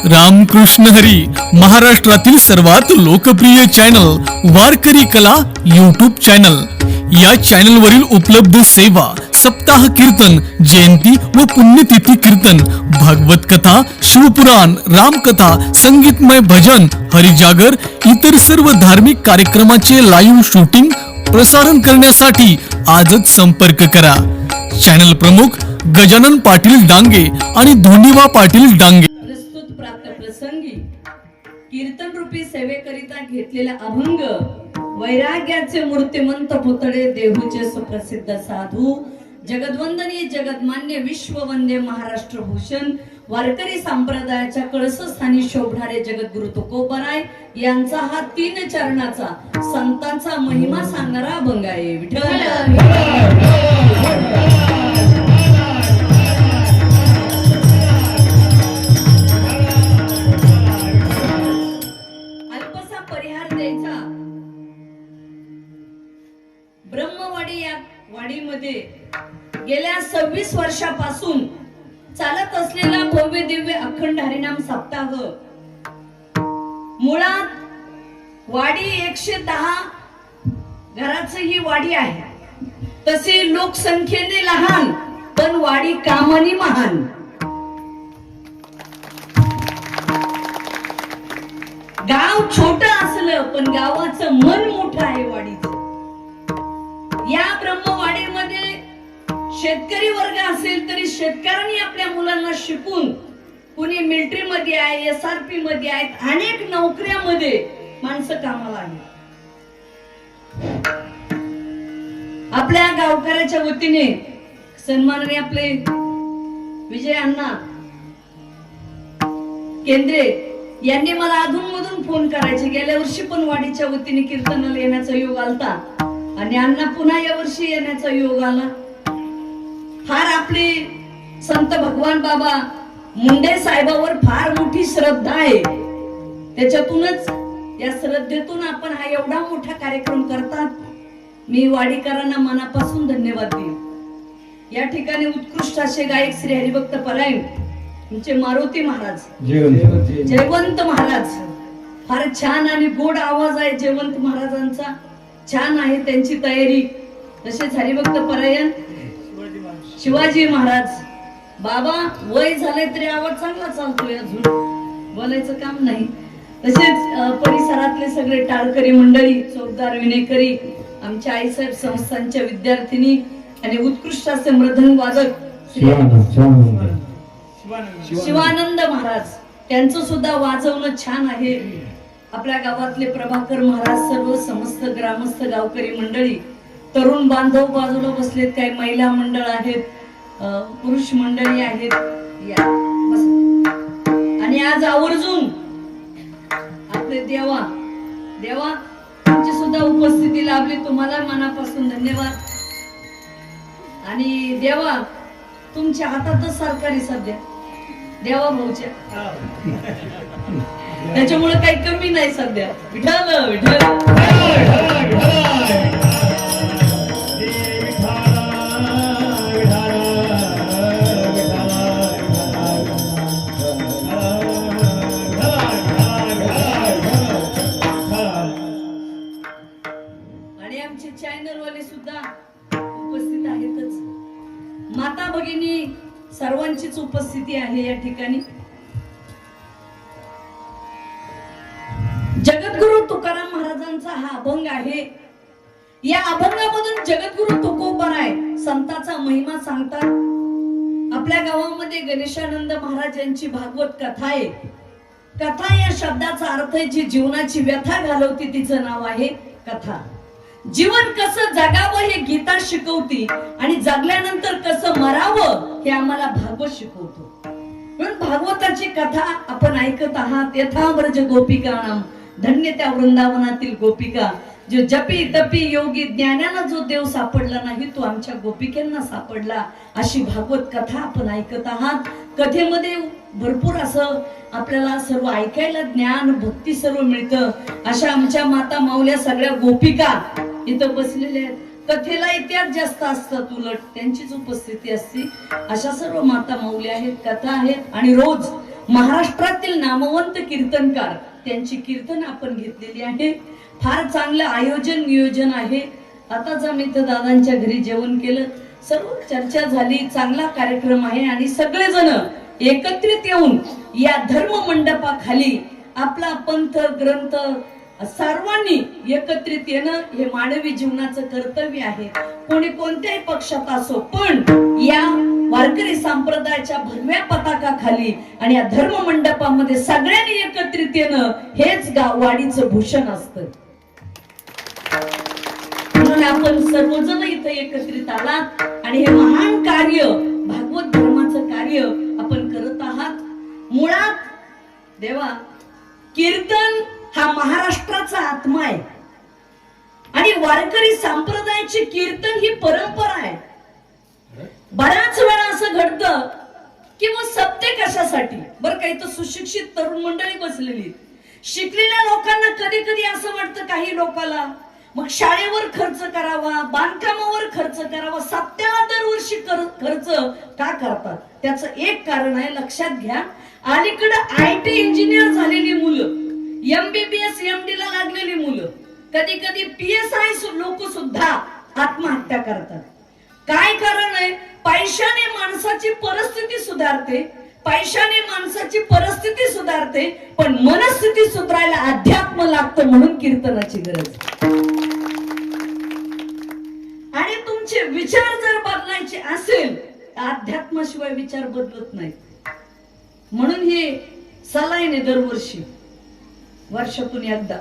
रामकृष्ण हरी महाराष्ट्रातील सर्वात लोकप्रिय चॅनल वारकरी कला यूट्यूब चॅनल। या चॅनल वरील उपलब्ध सेवा सप्ताह कीर्तन, जयंती व पुण्यतिथी कीर्तन, भागवत कथा, शिवपुराण, रामकथा, संगीतमय भजन, हरिजागर इतर सर्व धार्मिक कार्यक्रमाचे लाईव्ह शूटिंग प्रसारण करण्यासाठी आजच संपर्क करा। चॅनल प्रमुख गजानन पाटील डांगे आणि धोंडीबा पाटील डांगे। प्रसंगी कीर्तन रूपी सेवेकरिता घेतलेला अभंग वैराग्याचे मूर्तिमंत पुतळे देहूचे सुप्रसिद्ध साधू जगद्वंदनीय जगदमान्य विश्ववंद्य महाराष्ट्र भूषण वारकरी संप्रदायाच्या कळसस्थानी शोभणारे जगद्गुरु तुकोबाराय यांचा हा 3 चरणाचा संतांचा महिमा सांगणारा अभंग आहे। विठ्ठल ब्रह्मवाडी या वाडीमध्ये गेल्या 26 वर्षापासून चालत असलेला भव्य दिव्य अखंड हरिनाम सप्ताह मुळात वाडी 110 घराची ही वाडी आहे। तशी लोकसंख्येने लहान पण वाडी कामानी महान। गाव छोट असलं पण गावाचं मन मोठं आहे वाडीचं। या ब्रह्मवाडीमध्ये शेतकरी वर्ग असेल तरी शेतकऱ्यांनी आपल्या मुलांना शिकून कुणी मिलिटरी मध्ये आहे, SRP मध्ये आहेत, अनेक नोकऱ्यामध्ये माणसं कामाला आहेत। आपल्या गावकऱ्याच्या वतीने सन्माननीय आपले विजय अण्णा केंद्रे यांनी मला अधूनमधून फोन करायचे। गेल्या वर्षी पण वाडीच्या वतीने कीर्तनाला येण्याचा योग आलता आणि अण्णा पुन्हा या वर्षी येण्याचा योग आला। फार आपली संत भगवान बाबा मुंडे साहेबावर फार मोठी श्रद्धा आहे। त्याच्यातूनच या श्रद्धेतून आपण हा एवढा मोठा कार्यक्रम करतात। मी वाडीकरांना मनापासून धन्यवाद देईन। या ठिकाणी उत्कृष्ट असे गायक श्री हरिभक्त परायण तुमचे मारुती महाराज, जयवंत महाराज, फार छान आणि गोड आवाज आहे जयवंत महाराजांचा, छान आहे त्यांची तयारी। तसेच हरिभक्त परायण शिवाजी महाराज बाबा वय झाले तरी आवाज चांगला चालतोय, अजून बोलायचं काम नाही। तसेच परिसरातले सगळे टाळकरी मंडळी, चौकदार, विनेकरी, आमच्या आईसाहेब संस्थांच्या विद्यार्थिनी आणि उत्कृष्ट असे मृदंग वादक शिवानंद महाराज, त्यांचं सुद्धा वाजवणं छान आहे। आपल्या गावातले प्रभाकर महाराज, सर्व समस्त ग्रामस्थ गावकरी मंडळी, तरुण बांधव बाजूला बसलेत, काही महिला मंडळ आहेत, पुरुष मंडळी आहेत। या बस। आणि आज आवर्जून आपले देवा तुमची सुद्धा उपस्थिती लाभली, तुम्हाला मनापासून धन्यवाद। आणि देवा तुमच्या हातातच सरकारी सध्या देवा भाऊच्या, त्याच्यामुळे काही कमी नाही सध्या। विठ्ठल विठ्ठल आणि आमचे चॅनल वाले सुद्धा उपस्थित आहेतच। माता भगिनी सर्वांचीच उपस्थिती आहे या ठिकाणी। जगद्गुरु तुकाराम महाराजांचा हा अभंग आहे। या अभंगामधून जगद्गुरु तुकोबाराय संतांचा महिमा सांगतात। आपल्या गावामध्ये गणेशानंद महाराज यांची भागवत कथा आहे। कथा या शब्दाचा अर्थ आहे जी जीवनाची व्यथा घालवती, तिचं नाव आहे कथा। जीवन कसं जगावं हे गीता शिकवती आणि जगल्यानंतर कसं मरावं हे आम्हाला भागवत शिकवतो। म्हणून भागवताची कथा आपण ऐकत आहात। यथाव्रज गोपिकानाम, धन्य त्या वृंदावनातील गोपिका, जो जपी तपी योगी ज्ञानाला जो देव सापडला नाही तो आमच्या गोपिकांना सापडला, अशी भागवत कथा आपण ऐकत आहात। कथेमध्ये भरपूर असं आपल्याला सर्व ऐकायला ज्ञान भक्ती सर्व मिळतं। अशा आमच्या माता माऊल्या सगळ्या गोपिका इथं बसलेल्या आहेत। कथेला इतिहास जास्त असतात, उलट त्यांचीच उपस्थिती असते। अशा सर्व माता माऊली आहेत, कथा आहेत आणि रोज महाराष्ट्रातील नामवंत कीर्तनकार त्यांची कीर्तन आपण घेतलेली आहे. फार चांगलं आयोजन नियोजन आहे. आताच आम्ही इथं दादांच्या घरी जेवण केलं, सर्व चर्चा झाली, चांगला कार्यक्रम आहे आणि सगळेजण एकत्रित येऊन या धर्म मंडपाखाली आपला पंथ ग्रंथ सर्वांनी एकत्रित येणं हे मानवी जीवनाचं कर्तव्य आहे. कोणी कोणत्याही पक्षात असो, पण या वारकरी संप्रदायाच्या भगव्या पताकाखाली आणि या धर्म मंडपामध्ये सगळ्यांनी एकत्रित येणं हेच गाववाडीचं भूषण असतं. म्हणून आपण सर्वजण इथं एकत्रित आलात आणि हे महान कार्य, भागवत धर्माचं कार्य आपण करत आहात. मुळात देवा, कीर्तन हा महाराष्ट्राचा आत्मा आहे आणि वारकरी संप्रदायाची कीर्तन ही परंपरा आहे. बऱ्याच वेळा असं घडतं की मग सप्ते कशासाठी, बरं काही तर सुशिक्षित तरुण मंडळी बसलेली, शिकलेल्या लोकांना कधी कधी असं वाटतं काही लोकांना मग शाळेवर खर्च करावा, बांधकामावर खर्च करावा, सप्त्याला दरवर्षी खर्च का करतात? त्याचं एक कारण आहे, लक्षात घ्या. अलीकडे IT इंजिनियर झालेली मुलं, MBBS MD ला लागलेली मुलं, कधी कधी PSI लोक सुद्धा आत्महत्या करतात. काय कारण आहे? पैशाने माणसाची परिस्थिती सुधारते, पैशाने माणसाची परिस्थिती सुधारते, पण मनस्थिती सुधारायला अध्यात्म लागतं, म्हणून कीर्तनाची गरज. आणि तुमचे विचार जर बदलायचे असेल, अध्यात्माशिवाय विचार बदलत नाही. म्हणून हे सलाईन आहे दरवर्षी, वर्षातून एकदा.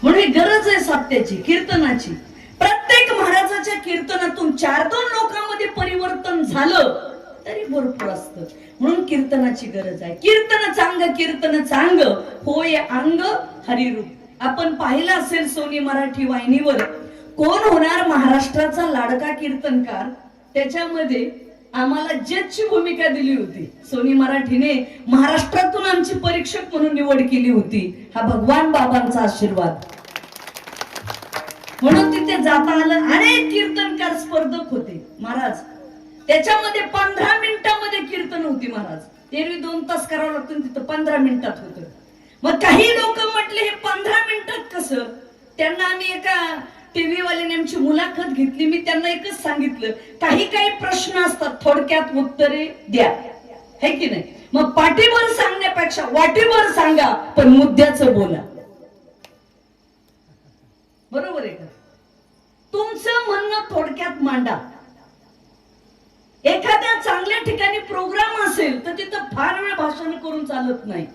म्हणून ही गरज आहे सत्याची, कीर्तनाची. प्रत्येक महाराजाच्या कीर्तनातून 4-2 लोकांमध्ये परिवर्तन झालं तरी भरपूर असतं. म्हणून कीर्तनाची गरज आहे. कीर्तन चांग होय अंग हरिरूप. आपण पाहिलं असेल सोनी मराठी वाहिनीवर कोण होणार महाराष्ट्राचा लाडका कीर्तनकार, त्याच्यामध्ये आम्हाला जजची भूमिका दिली होती. सोनी मराठीने महाराष्ट्रातून आमची परीक्षक म्हणून निवड केली होती. हा भगवान बाबांचा आशीर्वाद. म्हणून तिथे जाता आलं. अनेक कीर्तनकार स्पर्धक होते महाराज. त्याच्यामध्ये 15 मिनिटांमध्ये कीर्तन होती महाराज. एरवी 2 तास करावं लागतं, तिथं 15 मिनिटात होतं. मग काही लोक म्हटले हे 15 मिनिटात कसं? त्यांना आम्ही एका टीव्ही वाल्याने आमची मुलाखत घेतली. मी त्यांना एकच सांगितलं, काही प्रश्न असतात, थोडक्यात उत्तरे द्या, है की नाही? मग पाठीवर सांगण्यापेक्षा वाटीवर सांगा, पण मुद्द्याचं बोला. बरोबर आहे का? तुमचं म्हणणं थोडक्यात मांडा. एखाद्या चांगल्या ठिकाणी प्रोग्राम असेल तर तिथं फार वेळ भाषण करून चालत नाही.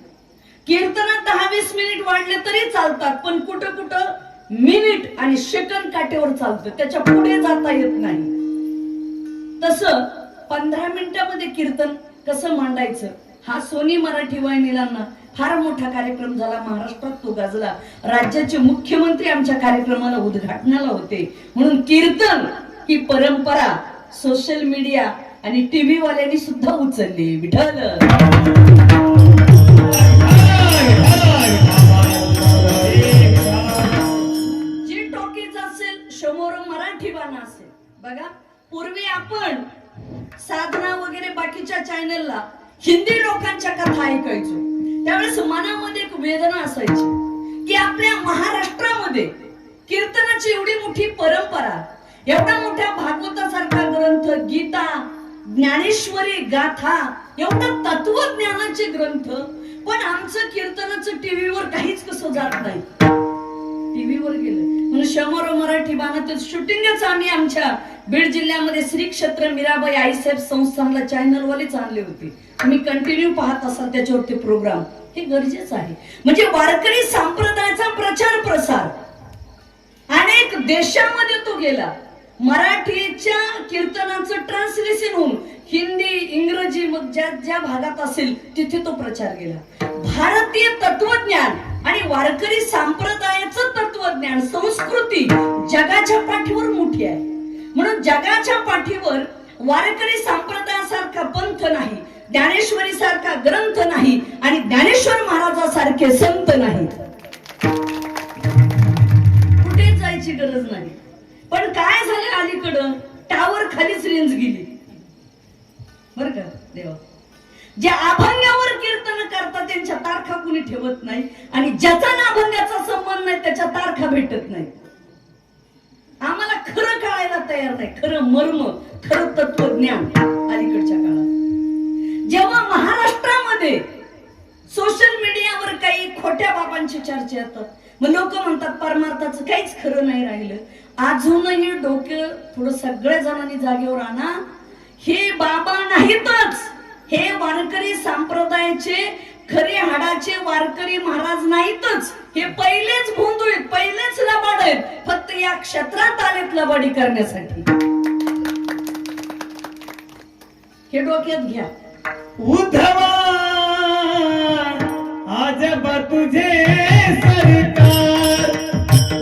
कीर्तनात 10-20 मिनिट वाढले तरी चालतात, पण कुठं कुठं मिनिट आणि सेकंद काटेवर चालतं, त्याच्या पुढे जाता येत नाही. तसं 15 मिनिटांमध्ये कीर्तन कसं मांडायचं, हा सोनी मराठी वाहिनीला फार मोठा कार्यक्रम झाला. महाराष्ट्रात तो गाजला. राज्याचे मुख्यमंत्री आमच्या कार्यक्रमाला उद्घाटनाला होते. म्हणून कीर्तन ही परंपरा सोशल मीडिया आणि टीव्ही वाल्यांनी सुद्धा उचलली. विठ्ठल जी टॉकीज असेल, समोर मराठी बाणा असेल. बघा, पूर्वी आपण साधना वगैरे बाकीच्या चॅनलला हिंदी लोकांच्या कथा ऐकायचो. त्यावेळेस मनामध्ये एक वेदना असायची की आपल्या महाराष्ट्रामध्ये कीर्तनाची एवढी मोठी परंपरा, एवढा मोठ्या भागवतासारखा ग्रंथ, गीता, ज्ञानेश्वरी, गाथा, एवढा तत्वज्ञानाचे ग्रंथ, पण आमचं कीर्तनाचं टीव्हीवर काहीच कसं जात नाही. टीव्हीवर गेलं म्हणून शंभर मराठी बाणातील शूटिंगच आम्ही आमच्या बीड जिल्ह्यामध्ये श्री क्षेत्र मीराबाई आईसाहेब संस्थानला चॅनलवालेच आणले होते. तुम्ही कंटिन्यू पाहत असाल त्याच्यावरती प्रोग्राम. हे गरजेचं आहे. म्हणजे वारकरी संप्रदायाचा प्रचार प्रसार अनेक देशामध्ये तो गेला. मराठीच्या कीर्तनाचं ट्रान्सलेशन होऊन हिंदी, इंग्रजी, मग ज्या भागात असेल तिथे तो प्रचार गेला. भारतीय तत्वज्ञान आणि वारकरी संप्रदायाचं तत्वज्ञान, संस्कृती जगाच्या पाठीवर मोठी आहे. म्हणून जगाच्या पाठीवर वारकरी संप्रदायासारखा पंथ नाही, ज्ञानेश्वरी सारखा ग्रंथ नाही आणि ज्ञानेश्वर महाराजासारखे संत नाही. कुठे जायची गरज नाही. पण काय झालं, अलीकडं टावर खालीच रेंज गेली. बर का देवा, जे अभंगावर कीर्तन करतात त्यांच्या तारखा कुणी ठेवत नाही, आणि ज्याचा ना अभंगाचा संबंध नाही त्याच्या तारखा भेटत नाही. आम्हाला खरं कळायला तयार नाही, खरं मर्म, खरं तत्वज्ञान. अलीकडच्या काळात जेव्हा महाराष्ट्रामध्ये सोशल मीडियावर काही खोट्या बाबांची चर्चा येतात, मग लोक म्हणतात परमार्थाचं काहीच खरं नाही राहिलं. अजूनही डोकं थोडं सगळ्या जणांनी जागेवर आणा. हे बाबा नाहीतच, हे वारकरी संप्रदायाचे खरे हाडाचे वारकरी महाराज नाहीतच. हे पहिलेच भोंदू आहेत, पहिलेच लबाड आहेत, फक्त या क्षेत्रात आलेत लबाडी करण्यासाठी. हे डोक्यात घ्या. उद्धवा अजब तुझे सरकार,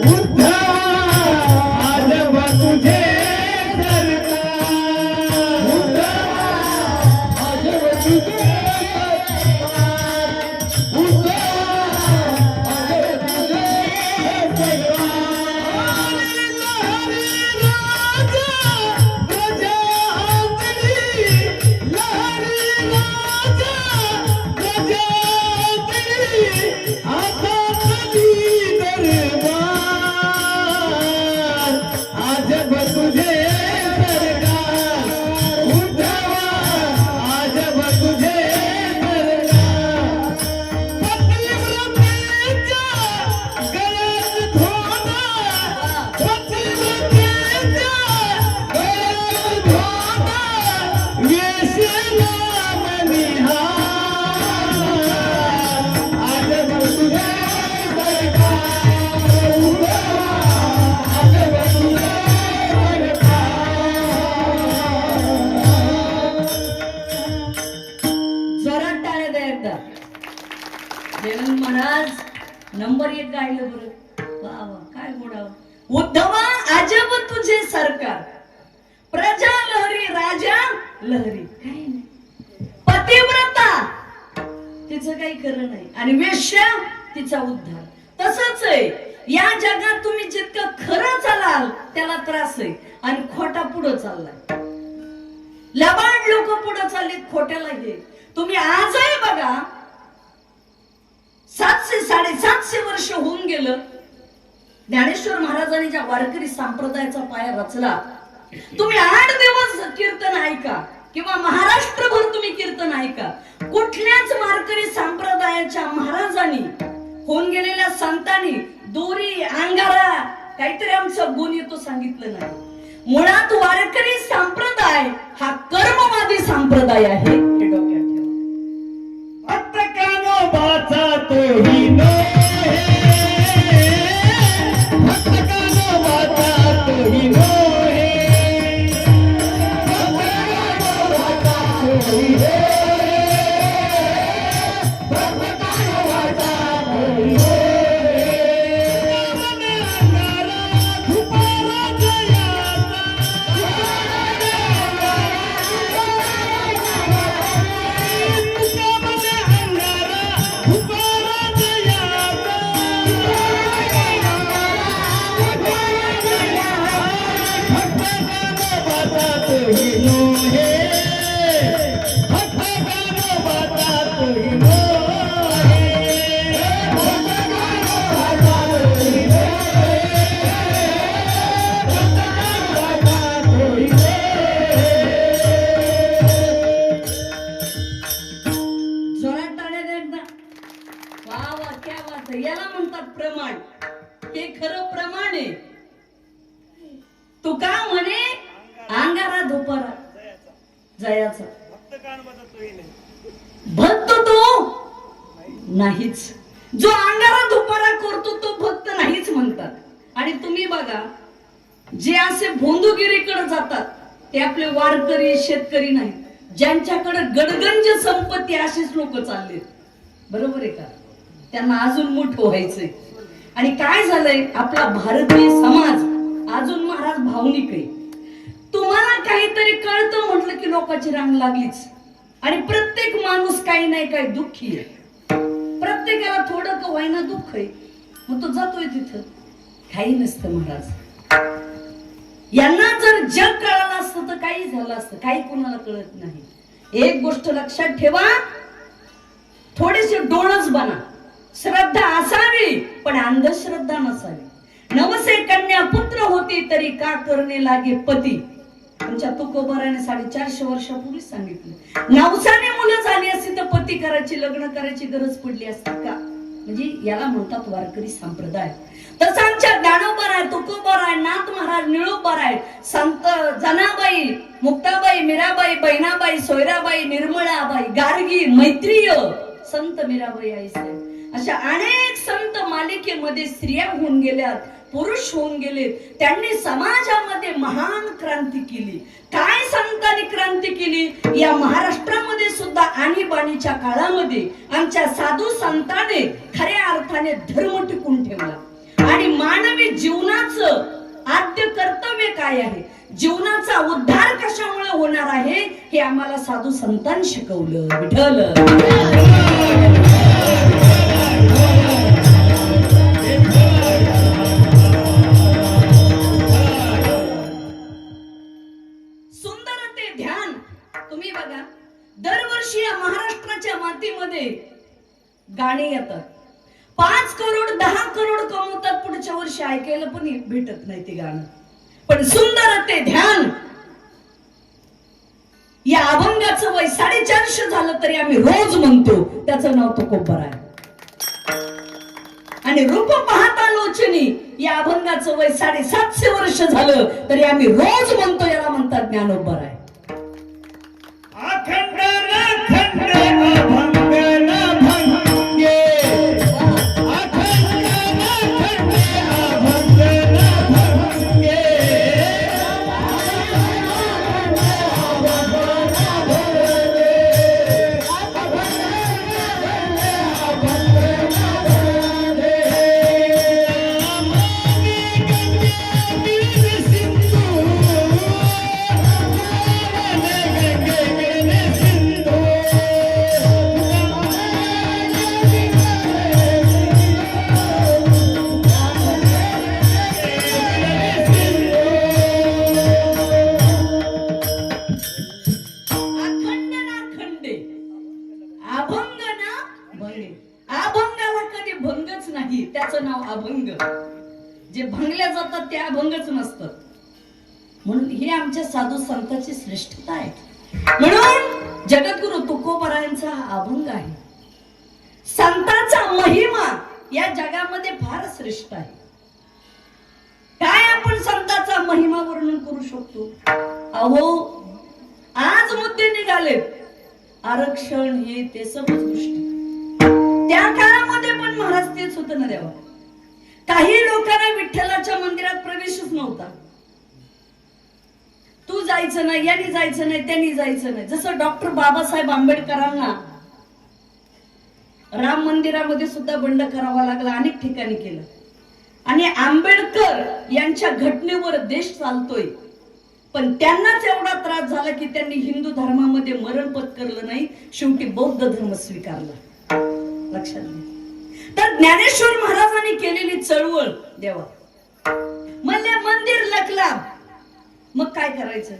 उद्धवा अजब तुझे सरकार, उद्धवा अजब तुझे सरकार, उद्धवा अजब तुझे सरकार. लहरी राजा प्रजा अंजली, लहरी राजा प्रजा अंजली, आता कधी दरबार, अजब तुझे सरकार, उद्धवा अजब तुझे सरकार. पतिव्रतेच्या गळ्यात धोंडा, पतिव्रतेच्या गळ्यात धोंडा, वेशला मनिहार, अजब तुझे सरकार, उद्धवा अजब तुझे सरकार. जोरात टाळ्या द्या एकदा. जयवंत महाराज नंबर 1 गायलं बरं. वा वा, काय गोडावं. उद्धवा अजब तुझे सरकार, प्रजा लहरी राजा लहरी. काय नाही, पतिव्रता तिचं काही खरं नाही, आणि वेश्या तिचा उद्धार. तसंच आहे या जगात, तुम्ही जितकं खरं चालाल त्याला त्रास आहे, आणि खोटा पुढं चाललाय. लबाड लोक पुढे चाललीत खोट्याला. हे तुम्ही आजही बघा, 700-750 वर्ष होऊन गेलं. ज्ञानेश्वर महाराजांनी ज्या वारकरी संप्रदायाचा पाया रचला, तुम्ही 8 दिवस कीर्तन ऐका किंवा महाराष्ट्रभर तुम्ही कीर्तन ऐका, कुठल्याच वारकरी संप्रदायाच्या महाराजांनी, होऊन गेलेल्या संतांनी दोरी अंगारा काहीतरी आमचा गुण येतो सांगितलं नाही. मुळात वारकरी संप्रदाय हा कर्मवादी संप्रदाय आहे, हे डोक्यात ठेवा. भक्त कानोबाचा तोही नो हे, भक्त कानोबाचा तोही नो हे, भक्त कानोबाचा तोही नो हे, भक्त कानोबाचा तोही नो हे. मन अंगारा धुपारा जयाचा, जोरात टाळ्या द्या एकदा. वा वा, क्या बात आहे. याला म्हणतात प्रमाण. हे खरं प्रमाण आहे. तुका म्हणे अंगारा धुपारा जयाचा, भक्त तो नाहीच. जो अंगारा धुपारा करतो तो भक्त नाहीच म्हणतात. आणि तुम्ही बघा, जे असे भोंदूगिरीकडे जातात ते आपले वारकरी शेतकरी नाहीत. ज्यांच्याकडे गडगंज संपत्ती अशीच लोक चाललेत. बरोबर आहे का? त्यांना अजून मोठं व्हायचंय. आणि काय झालंय, आपला भारतीय समाज अजून महाराज भावनिक आहे. तुम्हाला काहीतरी कळतं म्हटलं की लोकांची रांग लागलीच. आणि प्रत्येक माणूस काही नाही काही दुःखी आहे. प्रत्येकाला थोडं का होईना दुःख आहे, मग तो जातोय तिथं. काही नसतं महाराज. यांना जर जग कळालं असतं तर काही झालं असतं. काही कोणाला कळत नाही. एक गोष्ट लक्षात ठेवा, थोडेसे डोळच बना, श्रद्धा असावी पण अंधश्रद्धा नसावी. नवसे कन्या पुत्र होती तरी का करणे लागे पती. आमच्या तुकोबाराने 450 वर्षापूर्वी सांगितलं. नवसाने मुलं झाली असती तर पती करायची, लग्न करायची गरज पडली असती का? म्हणजे याला म्हणतात वारकरी संप्रदाय. तसं आमच्या ज्ञानोबा आहे, तुकोबा आहे, नाथ महाराज, निळोबा आहे, संत जनाबाई, मुक्ताबाई, मीराबाई, बहिणाबाई, सोयराबाई, निर्मळाबाई, गार्गी, मैत्रीय संत मीराबाई आई साहेब, अशा अनेक संत मालिकेमध्ये स्त्रिया होऊन गेल्यात, पुरुष होऊन गेले. त्यांनी समाजामध्ये महान क्रांती केली. काय संतांनी क्रांती केली? या महाराष्ट्रामध्ये सुद्धा आणीबाणीच्या काळामध्ये आमच्या साधू संतांनी खऱ्या अर्थाने धर्म टिकून ठेवला. आणि मानवी जीवनाचं आद्य कर्तव्य काय आहे, जीवनाचा उद्धार कशामुळे होणार आहे, हे आम्हाला साधू संतांनी शिकवलं. विठ्ठल ध्यान. तुम्ही बघा, दरवर्षी या महाराष्ट्राच्या मातीमध्ये गाणी येतात. 5 करोड 10 करोड कमवतात, पुढच्या वर्षी ऐकायला पण भेटत नाही ते गाणं. पण सुंदर ते ध्यान या अभंगाचं वय 450 झालं तरी आम्ही रोज म्हणतो. त्याचं नाव तुकोबर आहे. आणि रूप पाहता लोचनी या अभंगाचं वय 750 वर्ष झालं तरी आम्ही रोज म्हणतो. याला म्हणतात ज्ञानोबर आहे. अखंड अखंड अभंग न भंगे, अखंड अखंड अभंग न भंगे. त्याचं नाव अभंग. जे भंगल्या जातात ते अभंगच नसतात. म्हणून हे आमच्या साधू संतांची श्रेष्ठता आहे. म्हणून जगद्गुरु तुकोबारायांचा हा अभंग आहे. संतांचा महिमा या जगामध्ये फार श्रेष्ठ आहे. काय आपण संतांचा महिमा वर्णन करू शकतो? अहो, आज मुद्दे निघाले, आरक्षण, हे ते सर्व गोष्टी. त्या काळामध्ये पण महाराज तेच होतं ना देवा. काही लोकांना विठ्ठलाच्या मंदिरात प्रवेशच नव्हता. तू जायचं नाही, यांनी जायचं नाही, त्यांनी जायचं नाही. जसं डॉक्टर बाबासाहेब आंबेडकरांना राम मंदिरामध्ये सुद्धा बंड करावा लागला, अनेक ठिकाणी केलं. आणि आंबेडकर यांच्या घटनेवर देश चालतोय, पण त्यांनाच एवढा त्रास झाला की त्यांनी हिंदू धर्मामध्ये मरण पत्करलं नाही, शेवटी बौद्ध धर्म स्वीकारला. लक्षात घ्या. तर ज्ञानेश्वर महाराजांनी केलेली चळवळ देवा म्हणजे मंदिर लकला. मग काय करायचं?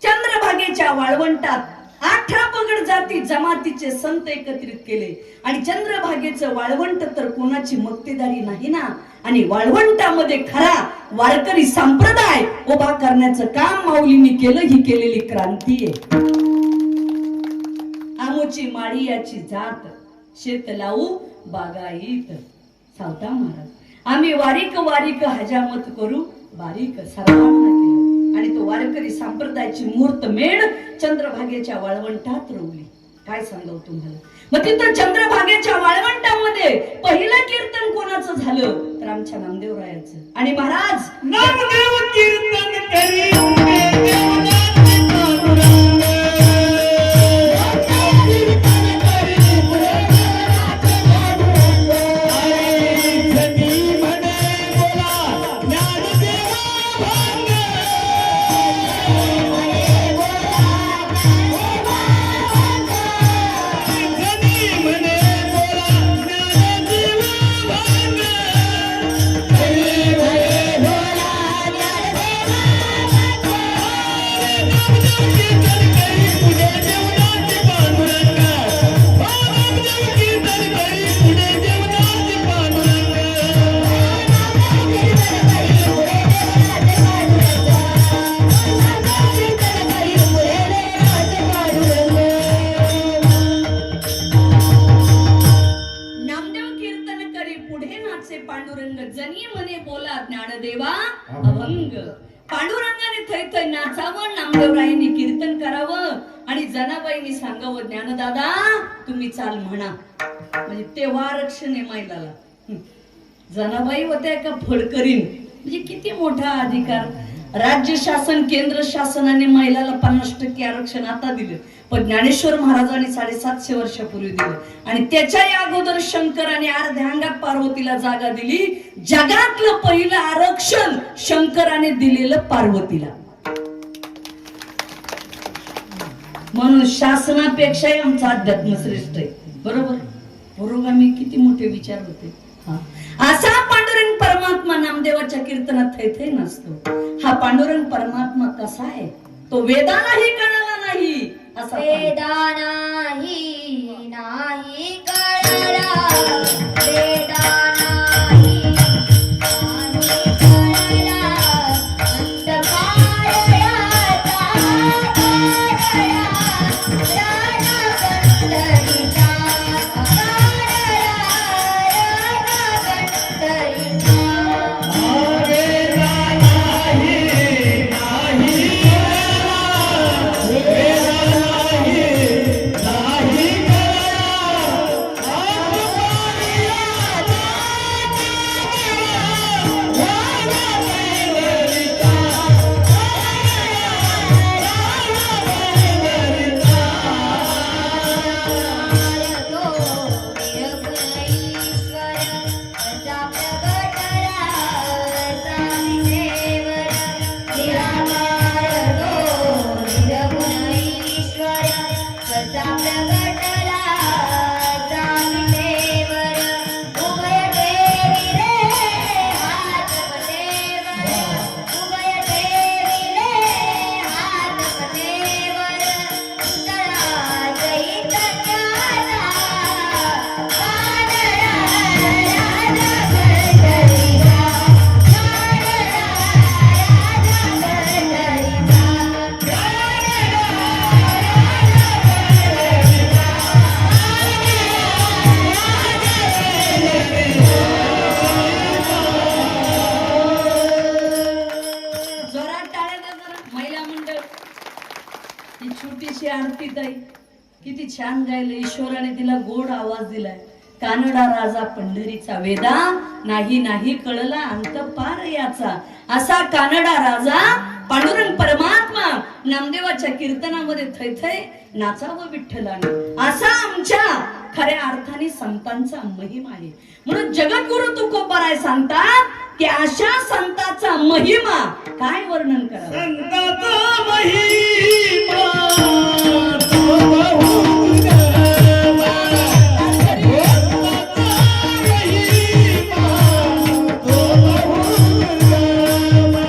चंद्रभागेच्या वाळवंटात 18 पगड जाती जमातीचे संत एकत्रित केले. आणि चंद्रभागेचं वाळवंट तर कोणाची मक्तेदारी नाही ना. आणि वाळवंटामध्ये खरा वारकरी संप्रदाय उभा करण्याचं काम माऊलींनी केलं. ही केलेली क्रांती आहे. आमोची माळी याची जात, शेत लावू बागायत. सावता महाराज, आम्ही वारीक वारीक हजामत करू बारीक सर्वांना केलं. आणि तो वारकरी संप्रदायाची मूर्त मेढ चंद्रभागेच्या वाळवंटात रोवली. काय सांगाव तुम्हाला. मग तिथं चंद्रभागेच्या वाळवंटामध्ये पहिलं कीर्तन कोणाचं झालं तर आमच्या नामदेवरायाचं. आणि महाराज नामदेव कीर्तन करी जनी म्हणे बोला ज्ञानदेवा अभंग. पांडुरंगाने थै थै नाचावं, नामदेवरायांनी कीर्तन करावं आणि जनाबाईंनी सांगावं ज्ञानदादा तुम्ही चाल म्हणा. म्हणजे तेव्हा आरक्षण आहे महिलाला. जनाबाई होत्या का फडकरीन, म्हणजे किती मोठा अधिकार. राज्य शासन केंद्र शासनाने महिलाला 50% आरक्षण आता दिलं, पण ज्ञानेश्वर महाराजांनी 750 वर्षापूर्वी दिलं. आणि त्याच्याही अगोदर शंकराने अर्ध्या अंगात पार्वतीला जागा दिली. जगातलं पहिलं आरक्षण शंकराने दिलेलं पार्वतीला. म्हणून शासनापेक्षाही आमचा अध्यात्म श्रेष्ठ आहे. बरोबर पुरोगामी किती मोठे विचार होते. असा पांडुरंग परमात्मा नामदेवाच्या कीर्तनात थैथै नसतो. हा पांडुरंग परमात्मा कसा आहे तो वेदालाही कळाला नाही. असा वेदानाही नाही कळला, वेदानाही नाही कळला, अंतकाळयाचा काळया, रानकंदरीचा काळया, रानकंदरीचा. छोटीशी आरती ताई किती छान गायलं. ईश्वराने तिला गोड आवाज दिलाय. कानडा राजा पंढरीचा वेदा नाही नाही कळला अंत पार याचा. असा कानडा राजा पांडुरंग परमात्मा नामदेवाच्या कीर्तनामध्ये थैथै नाचावं विठ्ठलाने. असा आमच्या खऱ्या अर्थाने संतांचा महिमा आहे. म्हणून जगद्गुरु तुकोबाराय सांगतात की अशा संतांचा महिमा काय वर्णन करावं. संताचा महिमा तो बहुत गमा, संताचा महिमा तो बहुत गमा,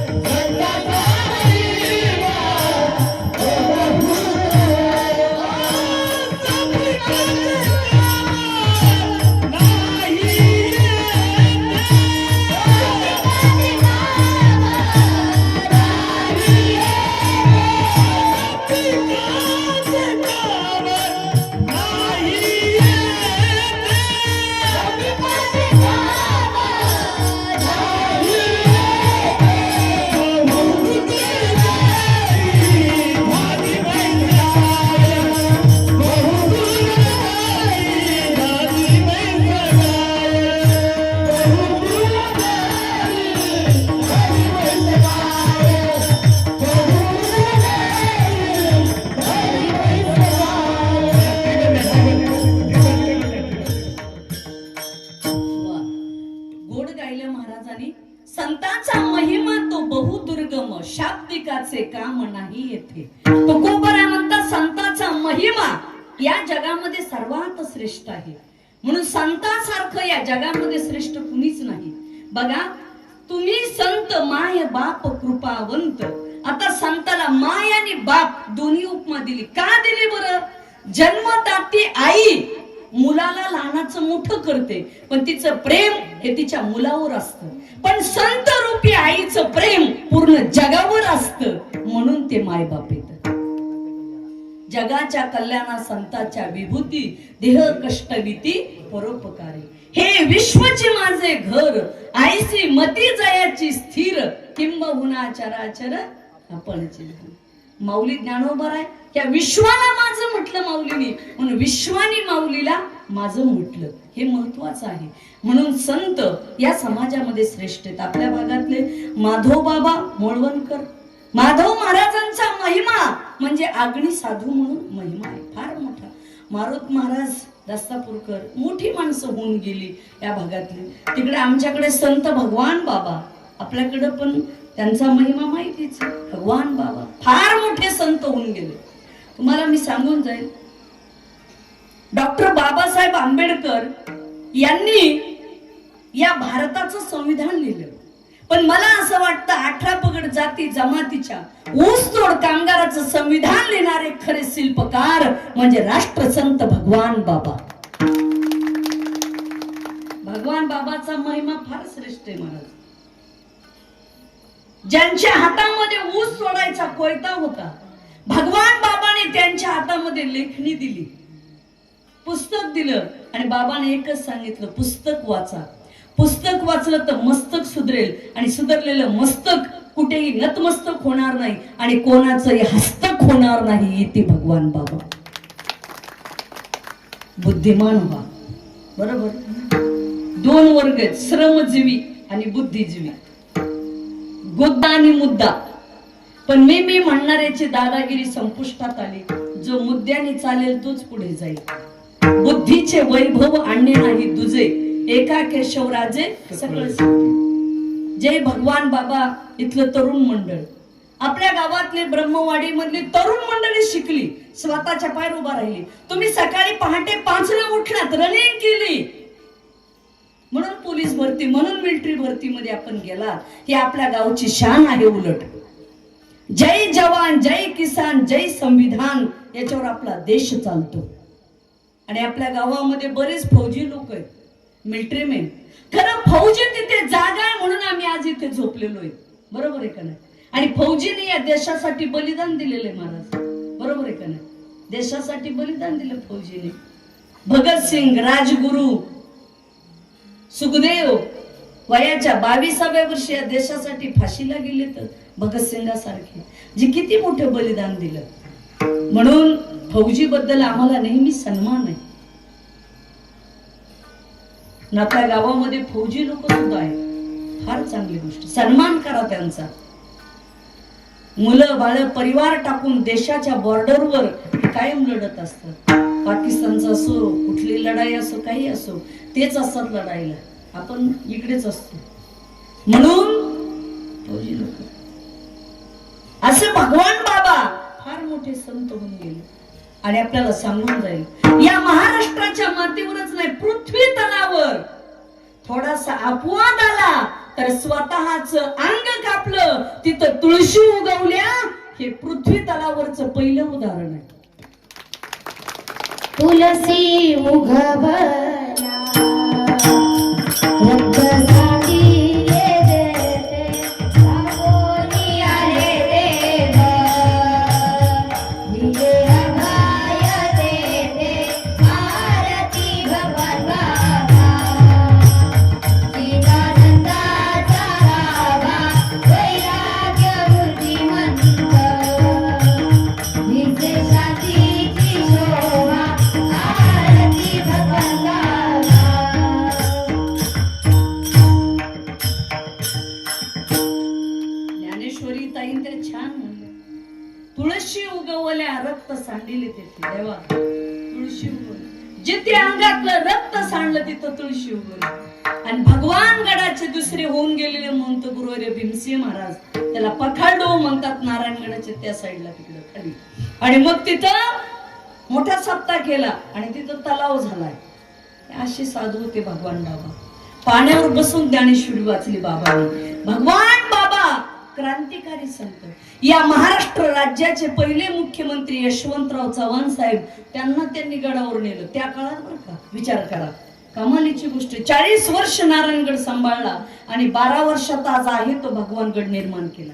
संताचा महिमा तो बहुत संतांचा महिमा तो बहुदुर्गम, शाब्दिकाचे काम नाही येथे. तुकोबाराय म्हणतात संतांचा महिमा या जगामध्ये सर्वात श्रेष्ठ आहे. म्हणून संतांसारखं या जगामध्ये श्रेष्ठ कुणीच नाही. बघा, तुम्ही संत माय बाप कृपावंत. आता संताला माय आणि बाप दोन्ही उपमा दिली. का दिली बरं? जन्मतात ती आई मुलाला लहानाचं मोठं करते, पण तिचं प्रेम हे तिच्या मुलावर असतं. पण संत रूपी आईचं प्रेम पूर्ण जगावर असतं, म्हणून ते माय बाप येत. जगाच्या कल्याणा संताच्या विभूती, देह कष्टविती परोपकारी. हे विश्वचे माझे घर, आईसी मती जयाची स्थिर, किंबहुना चराचर आपणची. माऊली ज्ञानोबा आहे, त्या विश्वाला माझं म्हटलं माऊलीने, म्हणून विश्वानी माऊलीला माझं म्हटलं. हे महत्वाचं आहे. म्हणून संत या समाजामध्ये श्रेष्ठ आहेत. आपल्या भागातले माधव बाबा मोळवणकर, माधव महाराजांचा महिमा म्हणजे आगणी साधू म्हणून महिमा आहे फार मोठा. मारुत महाराज दस्तापूरकर, मोठी माणसं होऊन गेली या भागातली. तिकडे आमच्याकडे संत भगवान बाबा, आपल्याकडे पण त्यांचा महिमा माहितीच. भगवान बाबा फार मोठे संत होऊन गेले. तुम्हाला मी सांगून जाईल, डॉक्टर बाबासाहेब आंबेडकर यांनी या भारताचं संविधान लिहिलं. पण मला असं वाटतं 18 पगड जाती जमातीच्या ऊसतोड कामगाराचं संविधान लिहिणारे खरे शिल्पकार म्हणजे राष्ट्रसंत भगवान बाबा. भगवान बाबाचा महिमा फार श्रेष्ठ आहे महाराज. ज्यांच्या हातामध्ये ऊस तोडायचा कोयता होता, भगवान बाबाने त्यांच्या हातामध्ये लेखणी दिली, पुस्तक दिलं, आणि बाबाने एकच सांगितलं, पुस्तक वाचा. पुस्तक वाचलं तर मस्तक सुधरेल, आणि सुधरलेलं मस्तक कुठेही नतमस्तक होणार नाही आणि कोणाचंही हस्तक होणार नाही. इथे भगवान बाबा. बुद्धिमान व्हा. बरोबर. 2 वर्ग आहेत, श्रमजीवी आणि बुद्धिजीवी, गुद्दा आणि मुद्दा. पण मी म्हणणाऱ्याची दादागिरी संपुष्टात आली. जो मुद्द्याने चालेल तोच पुढे जाईल. बुद्धीचे वैभव आणणे नाही दुजे, एका केशवराजे सगळं. जय भगवान बाबा. इथलं तरुण मंडळ, आपल्या गावातले ब्रह्मवाडी मधली तरुण मंडळी शिकली, स्वतःच्या पायावर उभा राहिली. तुम्ही सकाळी पहाटे 5ला उठलात, रनिंग केली, म्हणून पोलीस भरती, म्हणून मिलिटरी भरतीमध्ये आपण गेला. ही आपल्या गावची शान आहे. उलट जय जवान, जय किसान, जय संविधान याच्यावर आपला देश चालतो. आणि आपल्या गावामध्ये बरेच फौजी लोक आहेत, मिलिटरी मॅन. खरं फौजी तिथे जागा आहे म्हणून आम्ही आज इथे झोपलेलो आहे. बरोबर आहे का नाही? आणि फौजीने या देशासाठी बलिदान दिलेलं आहे महाराज. बरोबर आहे का नाही? देशासाठी बलिदान दिलं फौजीने. भगतसिंग, राजगुरु, सुखदेव वयाच्या 22व्या वर्षी या देशासाठी फाशीला गेले. तर भगतसिंगासारखे जे किती मोठं बलिदान दिलं. म्हणून फौजी बद्दल आम्हाला नेहमी सन्मान आहे. आपल्या गावामध्ये फौजी लोक सुद्धा आहेत, फार चांगली गोष्ट. सन्मान करा त्यांचा. मुलं बाळ परिवार टाकून देशाच्या बॉर्डरवर कायम लढत असतात. पाकिस्तानचं असो, कुठली लढाई असो, काही असो, तेच असतात लढाईला. आपण इकडेच असतो. म्हणून फौजी लोक असे भगवान बाबा फार मोठे संत होऊन गेले. आणि आपल्याला सांगून जाईल, या महाराष्ट्राच्या मातीवरच नाही, पृथ्वी तलावर थोडासा अपवाद आला तर स्वतःच अंग कापलं, तिथं तुळशी उगवल्या. हे पृथ्वी तलावरचं पहिलं उदाहरण आहे. तुलसी उगवला रक्तसाठी येते रागोनी आले देव दिले अभय देते आरती भगवान बाबा चिदानंदाचा रावा वैराग्य बुद्धिमंत निश्चयाची शोभा आरती भगवान बाबा. ज्ञानेश्वरी ताईन ते छान म्हणले, तुळशी उगवल्या रक्त सांडिले तेथे. देवा, तुळशी उगवली, जिथे अंगातलं रक्त सांडलं तिथं तुळशी उगवली. आणि भगवान गडाचे दुसरे होऊन गेलेले म्हणतो गुरुवर्य भीमसिंह महाराज, त्याला पखाडो म्हणतात, नारायणगडाच्या त्या साईडला तिकडे खाली. आणि मग तिथं मोठा सप्ताह केला आणि तिथं तलाव झालाय. असे साधू होते भगवान बाबा. पाण्यावर बसून ज्ञानेश्वरी वाचली बाबांनी. भगवान बाबा क्रांतिकारी संत. या महाराष्ट्र राज्याचे पहिले मुख्यमंत्री यशवंतराव चव्हाण साहेब, त्यांनी गडावर नेलं त्या काळात. बरं का, विचार करा, कमालीची गोष्ट. 40 वर्ष नारायणगड सांभाळला आणि 12 वर्षात आज आहे तो भगवानगड निर्माण केला.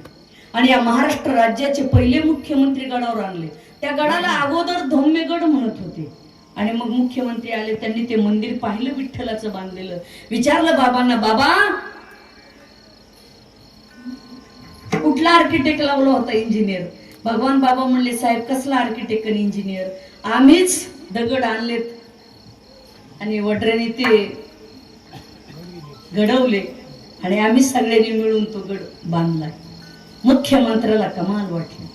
आणि या महाराष्ट्र राज्याचे पहिले मुख्यमंत्री गडावर आणले. त्या गडाला अगोदर धौम्यगड म्हणत होते आणि मग मुख्यमंत्री आले, त्यांनी ते मंदिर पाहिलं, विठ्ठलाचं बांधलेलं. विचारलं बाबांना, बाबा कुठला आर्किटेक्ट लावला होता, इंजिनियर? भगवान बाबा म्हणले, साहेब कसला आर्किटेक्ट आणि इंजिनियर, आम्हीच दगड आणलेत आणि वड्रेने ते घडवले आणि आम्ही सगळ्यांनी मिळून तो गड बांधलाय. मुख्यमंत्र्याला कमाल वाटली.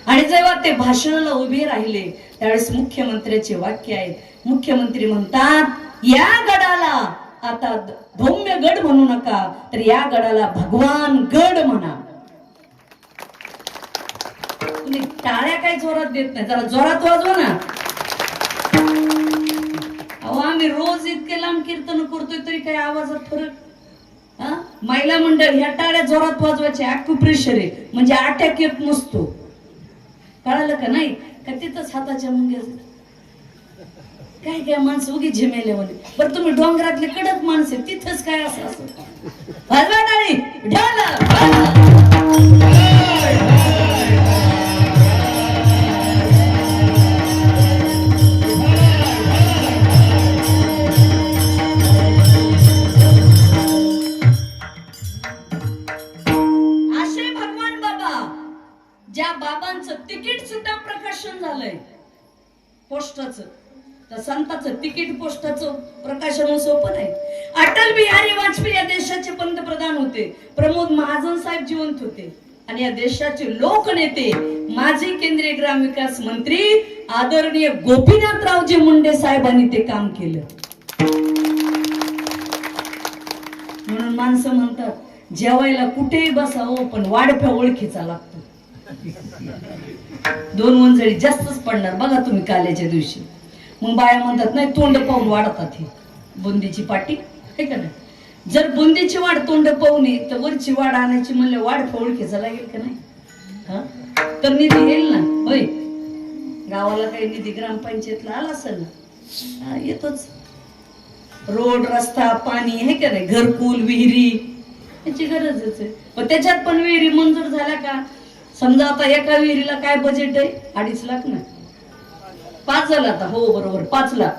आणि जेव्हा ते भाषणाला उभे राहिले त्यावेळेस मुख्यमंत्र्याचे वाक्य आहेत. मुख्यमंत्री म्हणतात, या गडाला आता धौम्य गड म्हणू नका, तर या गडाला भगवान गड म्हणा. तुम्ही टाळ्या काही जोरात देत नाही, जरा जोरात वाजवा ना. अहो आम्ही रोज इतके लांब कीर्तन करतोय तरी काही आवाजात फरक. महिला मंडळ ह्या टाळ्या जोरात वाजवायचे, ॲक्युप्रेशर आहे म्हणजे अटॅक येत नसतो. कळालं का? नाही का तिथंच हाताच्या मुंग्या. काय काय माणसं उगी झिमेले म्हणे. बरं तुम्ही डोंगरातले कडक माणसं, तिथंच काय असं असं वाजवा टाळी, ज्या बाबांचं तिकीट सुद्धा प्रकाशन झालंय पोस्टाचं, तर संतांचं तिकीट पोस्टाचं प्रकाशन सोपं नाही. अटल बिहारी वाजपेयी या देशाचे पंतप्रधान होते, प्रमोद महाजन साहेब जिवंत होते आणि या देशाचे लोकनेते माजी केंद्रीय ग्रामविकास मंत्री आदरणीय गोपीनाथरावजी मुंडे साहेबांनी ते काम केलं. म्हणून माणसं म्हणतात जेवायला कुठेही बसावं पण वाढप्या ओळखीचा लागतो. 2 वंजळी जास्तच पडणार बघा तुम्ही काल्याच्या दिवशी. मग बाया म्हणतात नाही तोंड पाहून वाढतात ही बुंदीची पाटी, हे का नाही? जर बुंदीची वाढ तोंड पाहुणे तर वरची वाढ आणायची म्हणले वाढ ओळखीचा लागेल का नाही? तर निधी येईल ना. होय, गावाला काही निधी ग्रामपंचायतला आला असेल ना, येतोच. रोड रस्ता पाणी, हे का नाही, घरकुल विहिरी याची गरजच आहे. पण त्याच्यात पण विहिरी मंजूर झाल्या का? समजा आता एका विहिरीला काय बजेट आहे, 2.5 लाख ना, 5 झालं आता. हो बरोबर 5 लाख.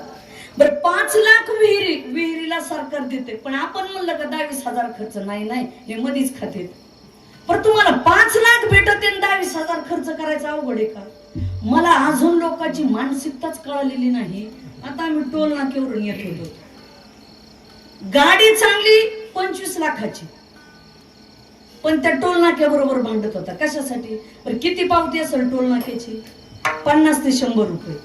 बरं 5 लाख विहिरीला सरकार देते, पण आपण म्हणलं का 22,000 खर्च, नाही हे मधीच खाते. पण तुम्हाला 5 लाख भेटत 22,000 खर्च करायचा अवघड आहे का? मला अजून लोकांची मानसिकताच कळलेली नाही. आता आम्ही टोल नाक्यावरून येत होतो, गाडी चांगली 25 लाखाची, पण त्या टोल नाक्याबरोबर भांडत होता. कशासाठी? पण किती पावती असेल टोल नाक्याची? 50 ते 100 रुपये.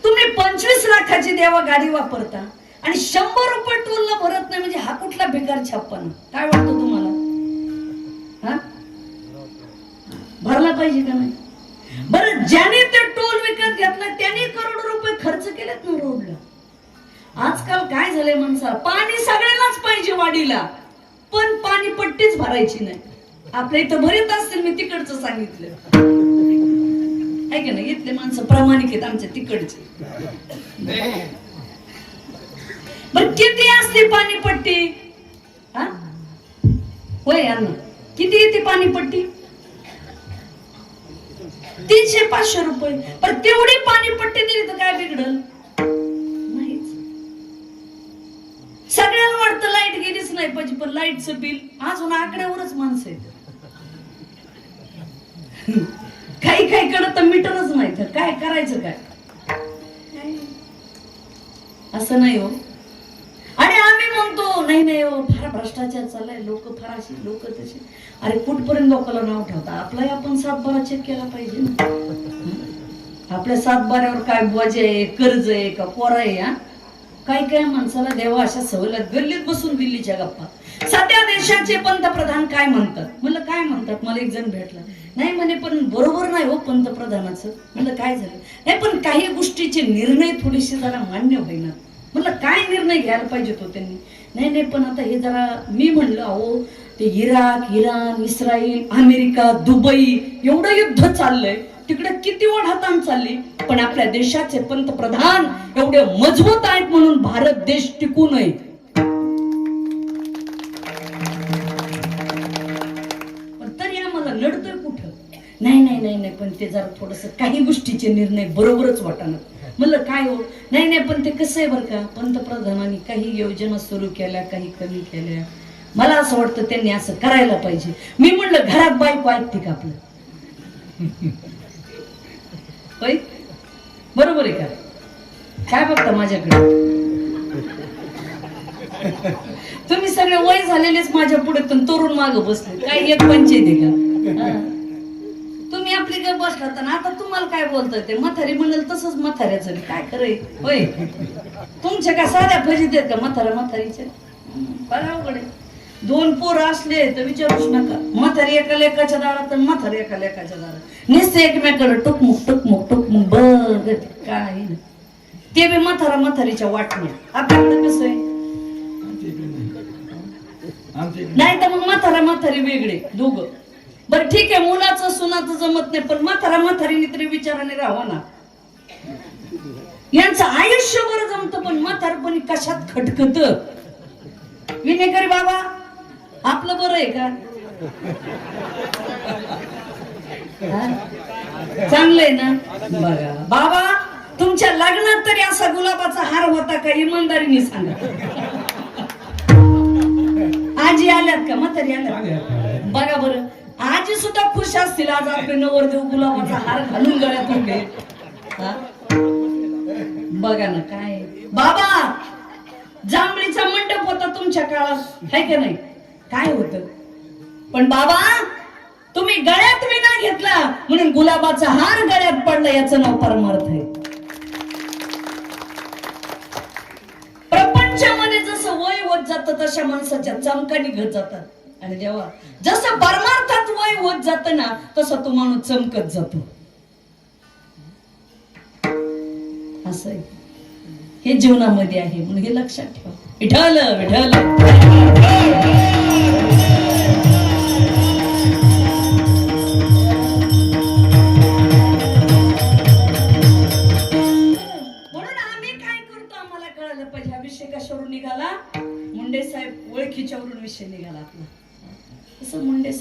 तुम्ही 25 लाखाची देवा गाडी वापरता आणि 100 रुपये टोलला भरत नाही, म्हणजे हा कुठला बेकार छापपणा? काय वाटतं तुम्हाला? हा, भरला पाहिजे का नाही? बरं ज्याने ते टोल विकत घेतला त्याने करोड रुपये खर्च केलेत ना रोडला. आजकाल काय झालंय, माणसाला पाणी सगळ्यांनाच पाहिजे वाडीला, पण पाणी पट्टीच भरायची नाही. आपल्या इथं भरत असतील, मी तिकडचं सांगितलं आहे का नाही? इथले माणसं प्रामाणिक आहेत आमच्या तिकडचे. बरं किती असते पाणीपट्टी? हा होय अण्णा, किती येते पाणीपट्टी? 300-500 रुपये. पण तेवढी पाणीपट्टी दिली तर काय बिघडल? नाहीच. सगळ्यांना वाटतं लाईट गेलीच नाही पाहिजे, पण लाईटचं बिल अजून आकड्यावरच माणसं आहेत. काही कडे तर मीटरच नाही, तर काय करायचं काय? असं नाही हो. आणि आम्ही म्हणतो नाही हो फार भ्रष्टाचार चाललाय, लोक फार अशी लोक तशी. अरे कुठपर्यंत लोकांना नाव ठेवता? आपलाही आपण 7-12 चेक केला पाहिजे ना. आपल्या 7-12वर काय बोज आहे, कर्ज आहे का पोर आहे? हा, काय माणसाला देवा अशा सवलत गल्लीत बसून दिल्लीच्या गप्पा. सध्या देशाचे पंतप्रधान काय म्हणतात? म्हणलं काय म्हणतात? मला एक जण भेटला, नाही म्हणे पण बरोबर नाही हो पंतप्रधानाचं. म्हणलं काय झालं? नाही पण काही गोष्टीचे निर्णय थोडेसे जरा मान्य होईना. म्हणलं काय निर्णय घ्यायला पाहिजे तो त्यांनी. नाही नाही पण आता हे जरा मी म्हणलं अहो ते Iraq, Iran, Israel, America, Dubai एवढं युद्ध चाललंय, तिकडे किती ओढाताण चालली, पण आपल्या देशाचे पंतप्रधान एवढे मजबूत आहेत म्हणून भारत देश टिकू नये. पण तरी आम्हाला नडतोय कुठं. नाही नाही नाही नाही पण ते जरा थोडस काही गोष्टीचे निर्णय बरोबरच वाटणार. म्हणलं काय हो. नाही नाही पण ते कसं आहे बरं का, पंतप्रधानांनी काही योजना सुरू केल्या, काही कमी केल्या. मला असं वाटतं त्यांनी असं करायला पाहिजे. मी म्हणलं घरात बायको ऐकते का आपलं? होय बरोबर आहे का? काय बघता माझ्याकडे? तुम्ही सगळे वय झालेलेच माझ्या पुढे तरुण मागं बसले. काय एक पंचायत आहे का? हा. तुम्ही आपली गप बसला तर आता तुम्हाला काय बोलताय ते म्हातारी म्हणाल तसंच म्हाताऱ्याचं काय खरंय. होय तुमच्या काय साध्या फजित आहेत का म्हातारीच्या? बरं अवघड आहे. 2 पोरं असले तर विचारूच नका. म्हातारी एका लेकाच्या दारात आणि म्हातारी एका लेकाच्या दारात नुसते एकमेकडे टुकमुक टुकमुक टुकमुक बघ काय. ते बी म्हातारीच्या वाटण्या. आपल्याकडे कसं आहे नाही तर मग म्हातारी वेगळे दोघं. बरं ठीक आहे मुलाचं सुनाचं जमत नाही पण म्हातारीने तरी विचाराने राहावं ना. यांचं आयुष्यभर जमतं पण म्हातारपणी कशात खटकत. विनेकरी बाबा आपलं बरं आहे का? चांगलंय ना? बघा बाबा तुमच्या लग्नात तरी असा गुलाबाचा हार होता का? इमानदारीने सांगा. आजी आल्यात का? म्हातारी आल्यात? बघा बरं आजी सुद्धा खुश असतील आज आपले नवरदेव गुलाबाचा हार घालून गळ्यात उभे. बघा ना काय बाबा जांभळीचा मंडप होता तुमच्या काळात है का नाही? काय होत पण बाबा तुम्ही गळ्यात विना घेतला म्हणून गुलाबाचा हार गळ्यात पडला याचं नाव परमार्थ आहे. प्रपंचामध्ये जसं वय होत जातं तशा माणसाच्या चमका निघत जातात आणि जेव्हा जसं परमार्थात वय होत जात ना तसं तो माणूस चमकत जातो. असं आहे हे जीवनामध्ये आहे म्हणून हे लक्षात ठेवा. विठ्ठल विठ्ठल म्हणून आम्ही काय करतो आम्हाला कळायला पाहिजे. हा विषय कशावरून निघाला? मुंडे साहेब ओळखीच्यावरून विषय निघाला आपला. असं मुंडे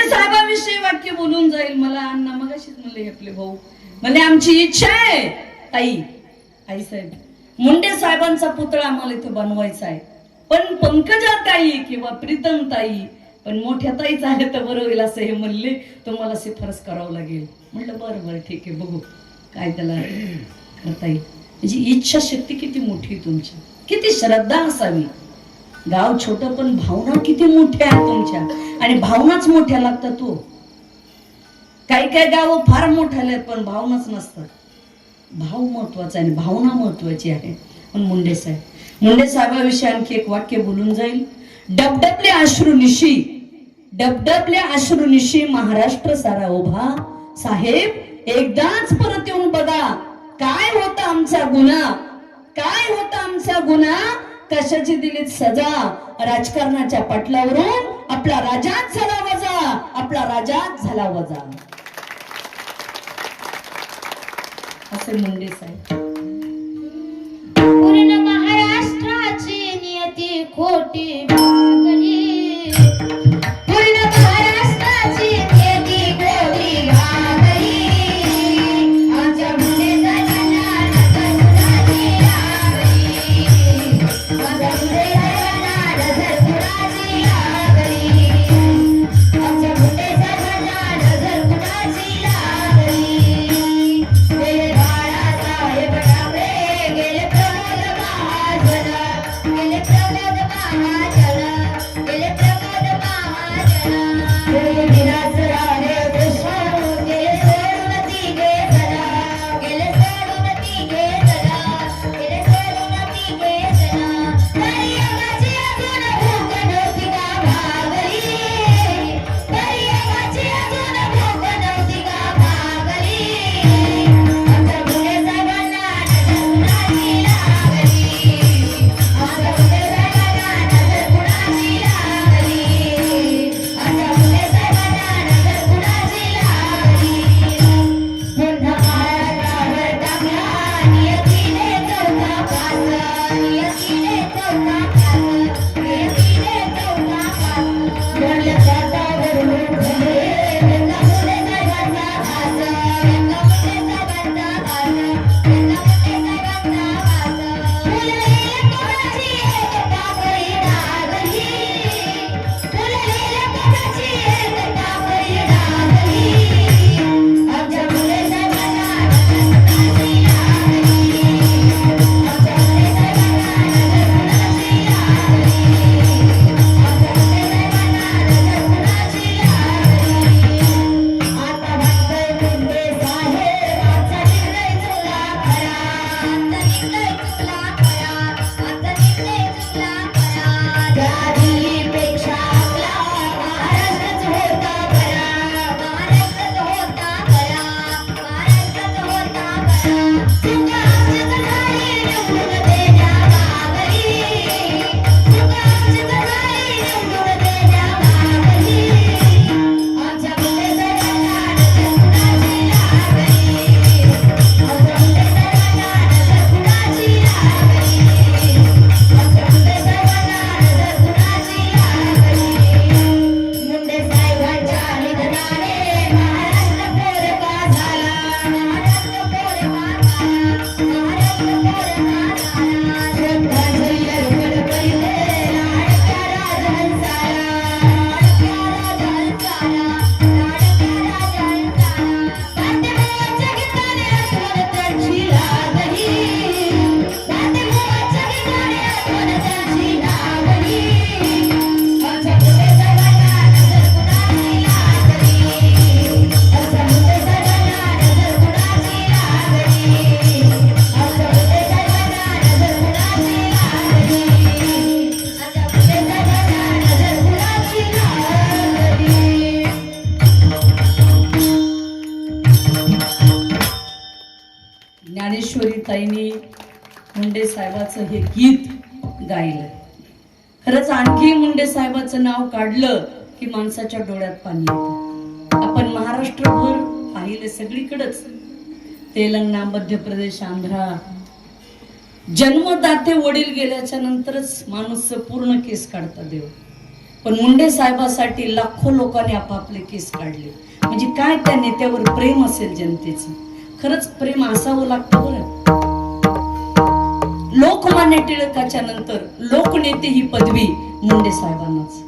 साहेबाविषयी वाक्य बोलून जाईल. मला अण्णा मगाशीच म्हणले आपले भाऊ म्हणजे आमची इच्छा आहे ताई आई साहेब मुंडे साहेबांचा पुतळा आम्हाला इथे बनवायचा आहे. पण पंकजा ताई किंवा प्रीतम ताई पण मोठ्या ताईच आहे तर बरं होईल असं हे म्हणले. तुम्हाला शिफारस करावं लागेल. म्हटलं बरं ठीक आहे बघू काय त्याला करता येईल. म्हणजे इच्छाशक्ती किती मोठी तुमची, किती श्रद्धा असावी. गाव छोट पण भावना किती मोठ्या आहेत तुमच्या आणि भावनाच मोठ्या लागतात. तो काही गाव फार मोठ्या आहेत पण भावनाच नसतात. भाव महत्वाचा आणि भावना महत्वाची आहे. पण मुंडे साहेबाविषयी आणखी एक वाक्य बोलून जाईल. डबडबल्या अश्रुनिशी महाराष्ट्र सारा उभा. साहेब एकदाच परत येऊन बघा काय होता आमचा गुन्हा कशाची दिलीत सजा. राजकारणाच्या पटलावरून आपला राजाच झाला वजा. असे मुंडे साहेब. पूर्ण महाराष्ट्राची नियती खोटी भागली. पूर्ण महाराष्ट्राची नियती खोटी भागली. आमच्या मुंडे साहेबांना नजर कुणाची लागली. आमच्या मुंडे साहेबांना नजर कुणाची लागली. आमच्या मुंडे साहेबांना नजर कुणाची लागली. गेले बाळासाहेब ठाकरे, गेले प्रमोद महाजन, गेले प्रमोद महाजन. नियतीने चौथा घास, नियतीने चौथा घास. म्हणलं जाता वरून घरे, त्यांना मुले साहेबांचा घास, त्यांना मुले साहेबांचा घास, त्यांना मुले साहेबांचा घास. फुललेल्या कोणाची एकटा परिणागली, फुललेल्या कोणाची एकटा परिणागली. आमच्या मुले साहेबांना नजर कुणाची लागली, आमच्या मुले साहेबांना नजर कुणाची लागली, आमच्या मुले साहेबांना नजर कुणाची लागली. आता म्हणतोय मुंडे साहेब आजचा निर्णय चुकला खरा, आजचा निर्णय चुकला खरा, आजचा निर्णय चुकला खरा. त्या दिल्लीपेक्षा आपला महाराष्ट्रच होता खरा, महाराष्ट्रच होता खरा, महाराष्ट्रच होता खरा. चुका आमचीच झाली निवडून देण्या मागली, चुका आमचीच झाली निवडून देण्या मागली. आमच्या मुले साहेबांना नजर कुणाची लागली, आमच्या मुले साहेबांना नजर कुणाची लागली, आमच्या मुले साहेबांना नजर कुणाची लागली. मुंडे साहेबांच्या निधनाने महाराष्ट्र पोरका झाला, महाराष्ट्र पोरका झाला, महाराष्ट्र पोरका झाला. श्रद्धांजली अर्पण करीते लाडक्या राजहंसाला, लाडक्या राजहंसाला, लाडक्या राजहंसाला. तात्याभावाच्या गीताने आठवण त्यांची लागली, तात्याभावाच्या गीताने आठवण त्यांची लागली. आमच्या मुले साहेबांना नजर कुणाची लागली, आमच्या मुले साहेबांना नजर कुणाची लागली, आमच्या मुले साहेबांना नजर कुणाची लागली, आमच्या मुले साहेबांना नजर कुणाची लागली. ज्ञानेश्वरी ताईंनी मुंडे साहेबाचं हे गीत गायलं. खरंच आणखी मुंडे साहेबाचं नाव काढलं की माणसाच्या डोळ्यात पाणी येतं. आपण महाराष्ट्रभर पाहिलं सगळीकडेच, तेलंगणा, मध्य प्रदेश, आंध्रा, जन्मदाते वडील गेल्याच्या नंतरच माणूस पूर्ण केस काढता देव. पण मुंडे साहेबासाठी लाखो लोकांनी आपापले केस काढले. म्हणजे काय त्या नेत्यावर प्रेम असेल जनतेचं. खरंच प्रेम असावं लागतं बरं. लोकमान्य टिळकाच्या नंतर लोकनेते ही पदवी मुंडे साहेबांनाच.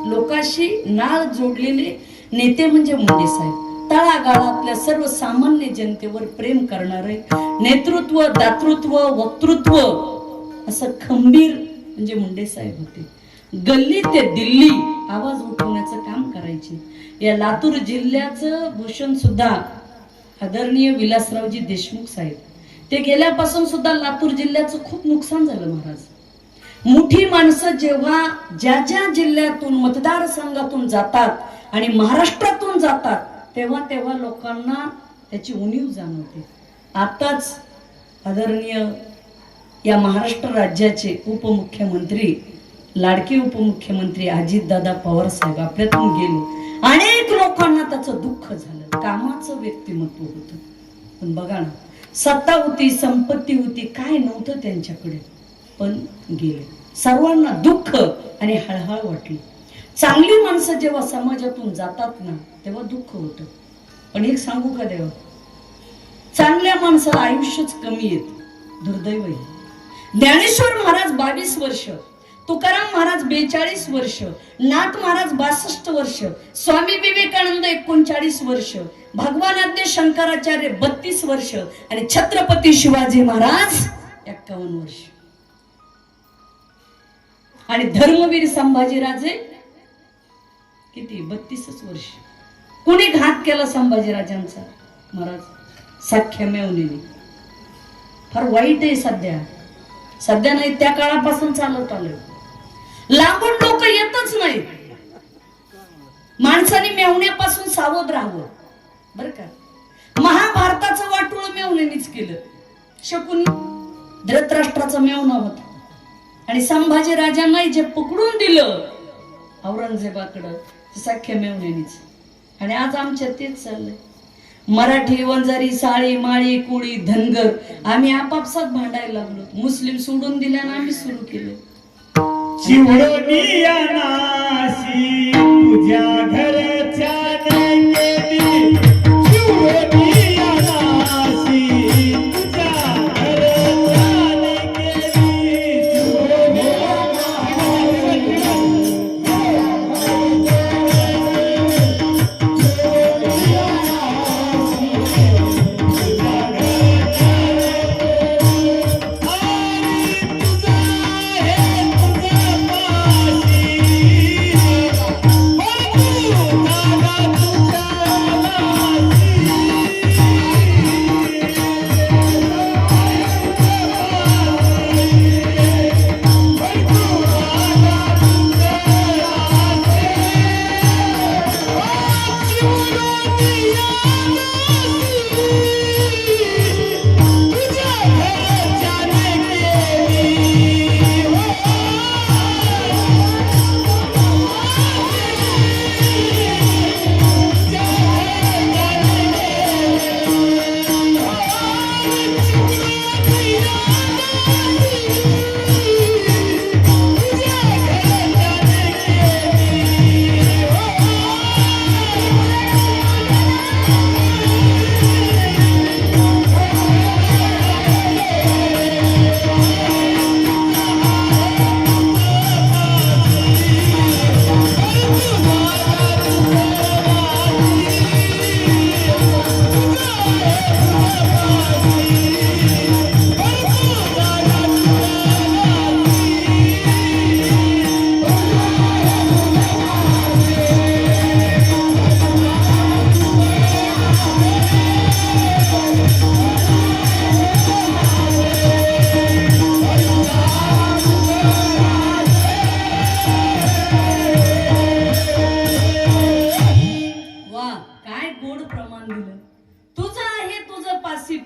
लोकांशी नाळ जोडलेले नेते म्हणजे मुंडे साहेब. तळागाळातल्या सर्वसामान्य जनतेवर प्रेम करणारे, नेतृत्व, दातृत्व, वक्तृत्व असं खंबीर म्हणजे मुंडे साहेब होते. गल्ली ते दिल्ली आवाज उठवण्याचं काम करायचे. या लातूर जिल्ह्याचं भूषण सुद्धा आदरणीय विलासरावजी देशमुख साहेब. ते गेल्यापासून सुद्धा लातूर जिल्ह्याचं खूप नुकसान झालं महाराज. मोठी माणसं जेव्हा ज्या ज्या जिल्ह्यातून मतदारसंघातून जातात आणि महाराष्ट्रातून जातात तेव्हा तेव्हा लोकांना त्याची उणीव जाणवते. आताच आदरणीय या महाराष्ट्र राज्याचे उपमुख्यमंत्री, लाडके उपमुख्यमंत्री अजितदादा पवार साहेब आपल्यातून गेले. अनेक लोकांना त्याचं दुःख झालं. कामाचं व्यक्तिमत्व होतं, पण बघा ना, सत्ता होती, संपत्ती होती, काय नव्हतं त्यांच्याकडे, पण गेले. सर्वांना दुःख आणि हळहळ वाटली. चांगली माणसं जेव्हा समाजातून जातात ना तेव्हा दुःख होतं. पण एक सांगू का देवा, चांगल्या माणसाला आयुष्यच कमी येत, दुर्दैव आहे. ज्ञानेश्वर महाराज 22 वर्ष, तुकाराम महाराज 42 वर्ष, नाथ महाराज 62 वर्ष, स्वामी विवेकानंद 39 वर्ष, भगवानाद्य शंकराचार्य 32 वर्ष आणि छत्रपती शिवाजी महाराज 51 वर्ष आणि धर्मवीर संभाजीराजे किती 32 वर्ष. कुणी घात केला संभाजीराजांचा? महाराज सख्या मेवणीने. फार वाईट आहे सध्या नाही, त्या काळापासून चालत आलं. लांबून लोक येतच नाही. माणसाने मेवण्यापासून सावध राहावं बर का. महाभारताचं वाटोळ मेवण्यानेच केलं. शकुनी धृतराष्ट्राचा मेवणा होता आणि संभाजी राजांना जे पकडून दिलं औरंगजेबाकडं ते सख्या मेवण्यानेच. आणि आज आमच्या तेच चाललंय. मराठी, वंजारी, साळी, माळी, कुळी, धनगर आम्ही आपापसात भांडायला लागलो. मुस्लिम सोडून दिल्यानं आम्ही सुरू केलं. चिवडोनी या नाशी तुझ्या घरच्या गेली. चिवडोनी या नाशी तुझ्या घरच्या गेली. चिवडोनी या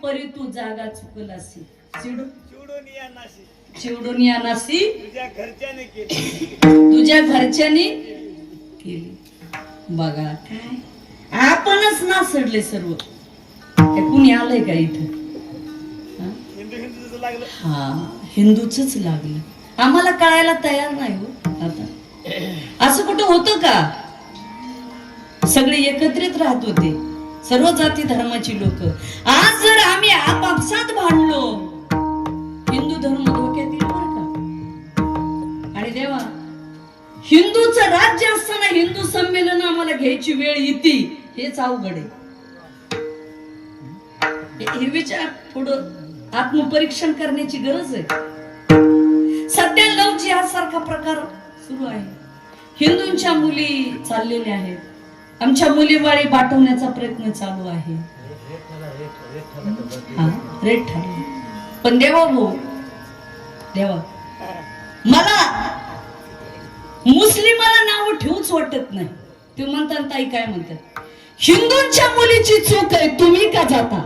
परी तू जागा चुकलासी. चिवडोनी या नाशी चिवडून या नासी तुझ्या घरच्याने केली. तुझ्या घरच्यांनी केली. बघा काय आपणच नासडले सर्व. हे कुणी आलंय का इथं? हिंदू हिंदूचं लागलं. हा हिंदूच लागलं. आम्हाला कळायला तयार नाही हो. आता असं कुठं होतं का? सगळे एकत्रित राहत होते, सर्व जाती धर्माची लोक. आज जर आम्ही आपापसात भांडलो, हिंदू धर्म धोक्यात येईल बरं का? आणि देवा, हिंदूचं राज्य असताना हिंदू संमेलन आम्हाला घ्यायची वेळ येते, हेच अवघड आहे. हे विचार थोडं आत्मपरीक्षण करण्याची गरज आहे. सध्या लव्ह जिहाद सारखा प्रकार सुरू आहे. हिंदूंच्या मुली चाललेल्या आहेत. आमच्या मुलीवाळी पाठवण्याचा प्रयत्न चालू आहे. रेट ठरले. पण देवा भाऊ, देवा, मला मुस्लिमाला नाव ठेवूच वाटत नाही. ते म्हणतात, ताई काय म्हणतात, हिंदूंच्या मुलीची चूक आहे, तुम्ही का जाता?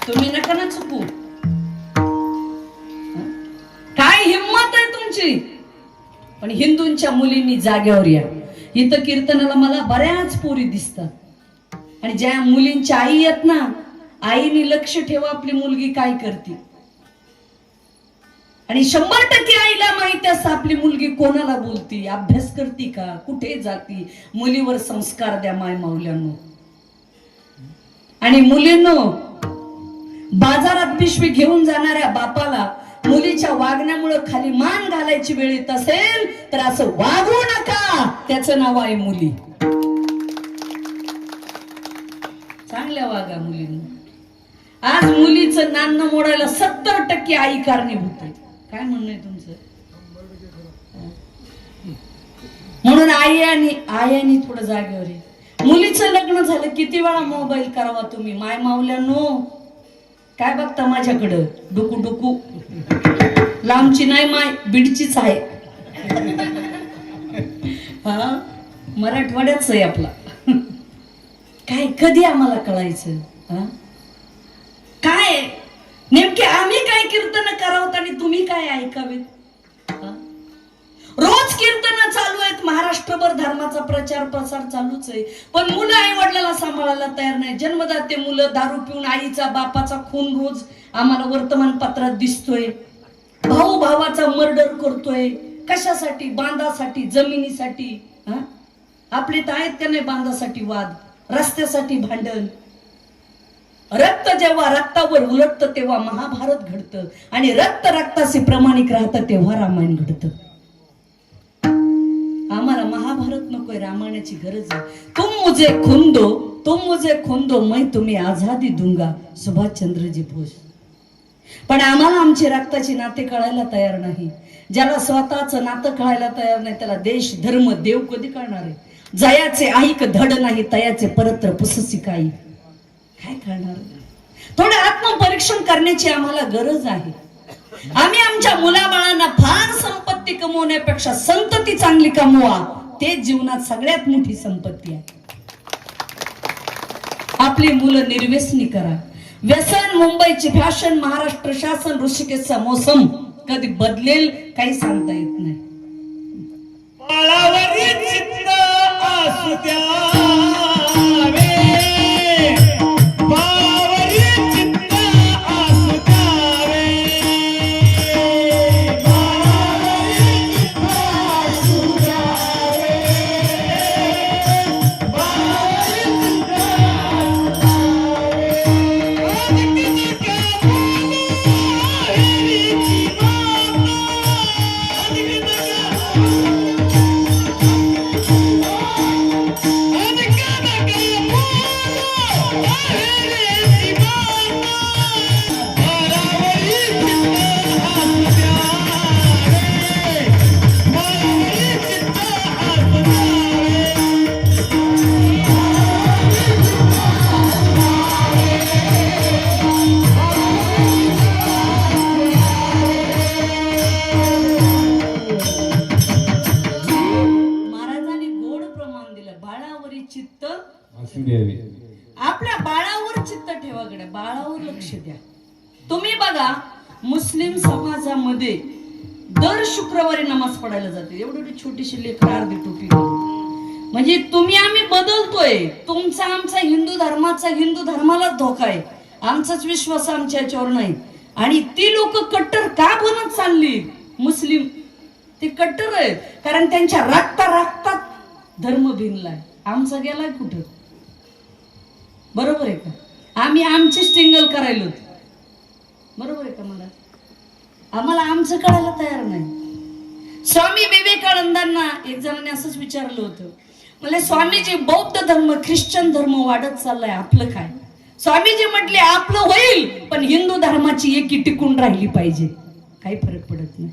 तुम्ही नका ना चुकू. काय हिम्मत आहे तुमची? पण हिंदूंच्या मुलींनी जाग्यावर या. इथं कीर्तनाला मला बऱ्याच पोरी दिसतात. आणि ज्या मुलींच्या आई आहेत ना, आईने लक्ष ठेवा आपली मुलगी काय करते. आणि 100% आईला माहिती असतं आपली मुलगी कोणाला बोलती, अभ्यास करती का, कुठे जाती. मुलीवर संस्कार द्या माय माऊल्यांनो. आणि मुलींनो, बाजारात पिशवी घेऊन जाणाऱ्या बापाला मुलीच्या वागण्यामुळे खाली मान घालायची वेळ येत असेल तर असं वागू नका. त्याचं नाव आहे मुली. चांगल्या वागा मुलींना. आज मुलीचं नान्न मोडायला 70% आई कारणीभूत आहे. काय म्हणणं आहे तुमचं? म्हणून आयांनी थोडं जागेवर आहे. मुलीचं लग्न झालं, किती वेळा मोबाईल करावा तुम्ही माय मावल्यांनो? काय बघता माझ्याकडं? डुकू डुकू. लांबची नाही माय, बीडचीच आहे. हा मराठवाड्याच आहे आपला. काय कधी आम्हाला कळायचं? काय नेमके आम्ही काय कीर्तन करावत आणि तुम्ही काय ऐकावेत? रोज रोज कीर्तन चालू आहेत, महाराष्ट्रभर धर्माचा प्रचार प्रसार चालूच आहे, पण मुलं आई वडिलाला सांभाळायला तयार नाही. जन्मदाते मुलं दारू पिऊन आईचा बापाचा खून रोज आम्हाला वर्तमानपत्रात दिसतोय. भाऊ भावाचा मर्डर करतोय. कशासाठी? बांधासाठी, जमिनीसाठी. आपले तर आहेत का नाही बांधासाठी वाद, रस्त्यासाठी भांडण. रक्त जेव्हा रक्तावर उलटतं तेव्हा महाभारत घडतं, आणि रक्त रक्ताचे प्रमाणिक राहतं तेव्हा रामायण घडतं. आम्हाला महाभारत नकोय, रामायणाची गरज आहे. तुम मुझे खून दो मैं तुम्हें आजादी दूंगा, सुभाषचंद्रजी बोस. पण आम्हाला आमची रक्ताची नाते कळायला तयार नाही. ज्याला स्वतःचं नातं कळायला तयार नाही त्याला देश धर्म देव कधी कळणार आहे? जयाचे ऐक धड नाही तयाचे परत्र पुससी काही. काय कळणार? थोडं आत्मपरीक्षण करण्याची आम्हाला गरज आहे. आम्ही आमच्या मुलाबाळांना फार संपत्ती कमवण्यापेक्षा संतती चांगली कमवा, ते जीवनात सगळ्यात मोठी संपत्ती आहे. आपली मुलं निर्व्यसनी करा. व्यसन मुंबईची फॅशन, महाराष्ट्र शासन, ऋषिकेशचा मोसम कधी बदलेल काही सांगता येत नाही. बाळावरी चित्त असू द्यावे, बाळावरी चित्त असू द्यावे, बाळावरी चित्त असू द्यावे, बाळावरी चित्त महाराजांनी गोड प्रमाण दिलं. बाळावरी चित्त असू द्यावी. आपल्या बाळावर चित्त ठेवाकडे, बाळावर लक्ष द्या. तुम्ही बघा, मुस्लिम समाजामध्ये दर शुक्रवारी नमाज पडायला जाते. एवढी छोटीशी लेकर अर्धी टोपी घालून. म्हणजे तुम्ही आम्ही बदलतोय. तुमचा आमचा हिंदू धर्माला धोका आहे. आमचाच विश्वास आमच्या याच्यावर नाही. आणि ती लोक कट्टर का बनत चालली? मुस्लिम ते कट्टर आहेत कारण त्यांच्या रक्तात धर्म भिनलाय. आमचा गेलाय कुठं? बरोबर आहे का? आम्ही आमची स्टिंगल करायलो, बरोबर आहे का? आम्हाला आमचं कळायला तयार नाही. स्वामी विवेकानंदांना एक जणांनी असंच विचारलं होतं, म्हणजे स्वामीजी बौद्ध धर्म ख्रिश्चन धर्म वाढत चाललाय, आपलं काय? स्वामीजी म्हटले आपलं होईल पण हिंदू धर्माची एकी टिकून राहिली पाहिजे. काही फरक पडत नाही.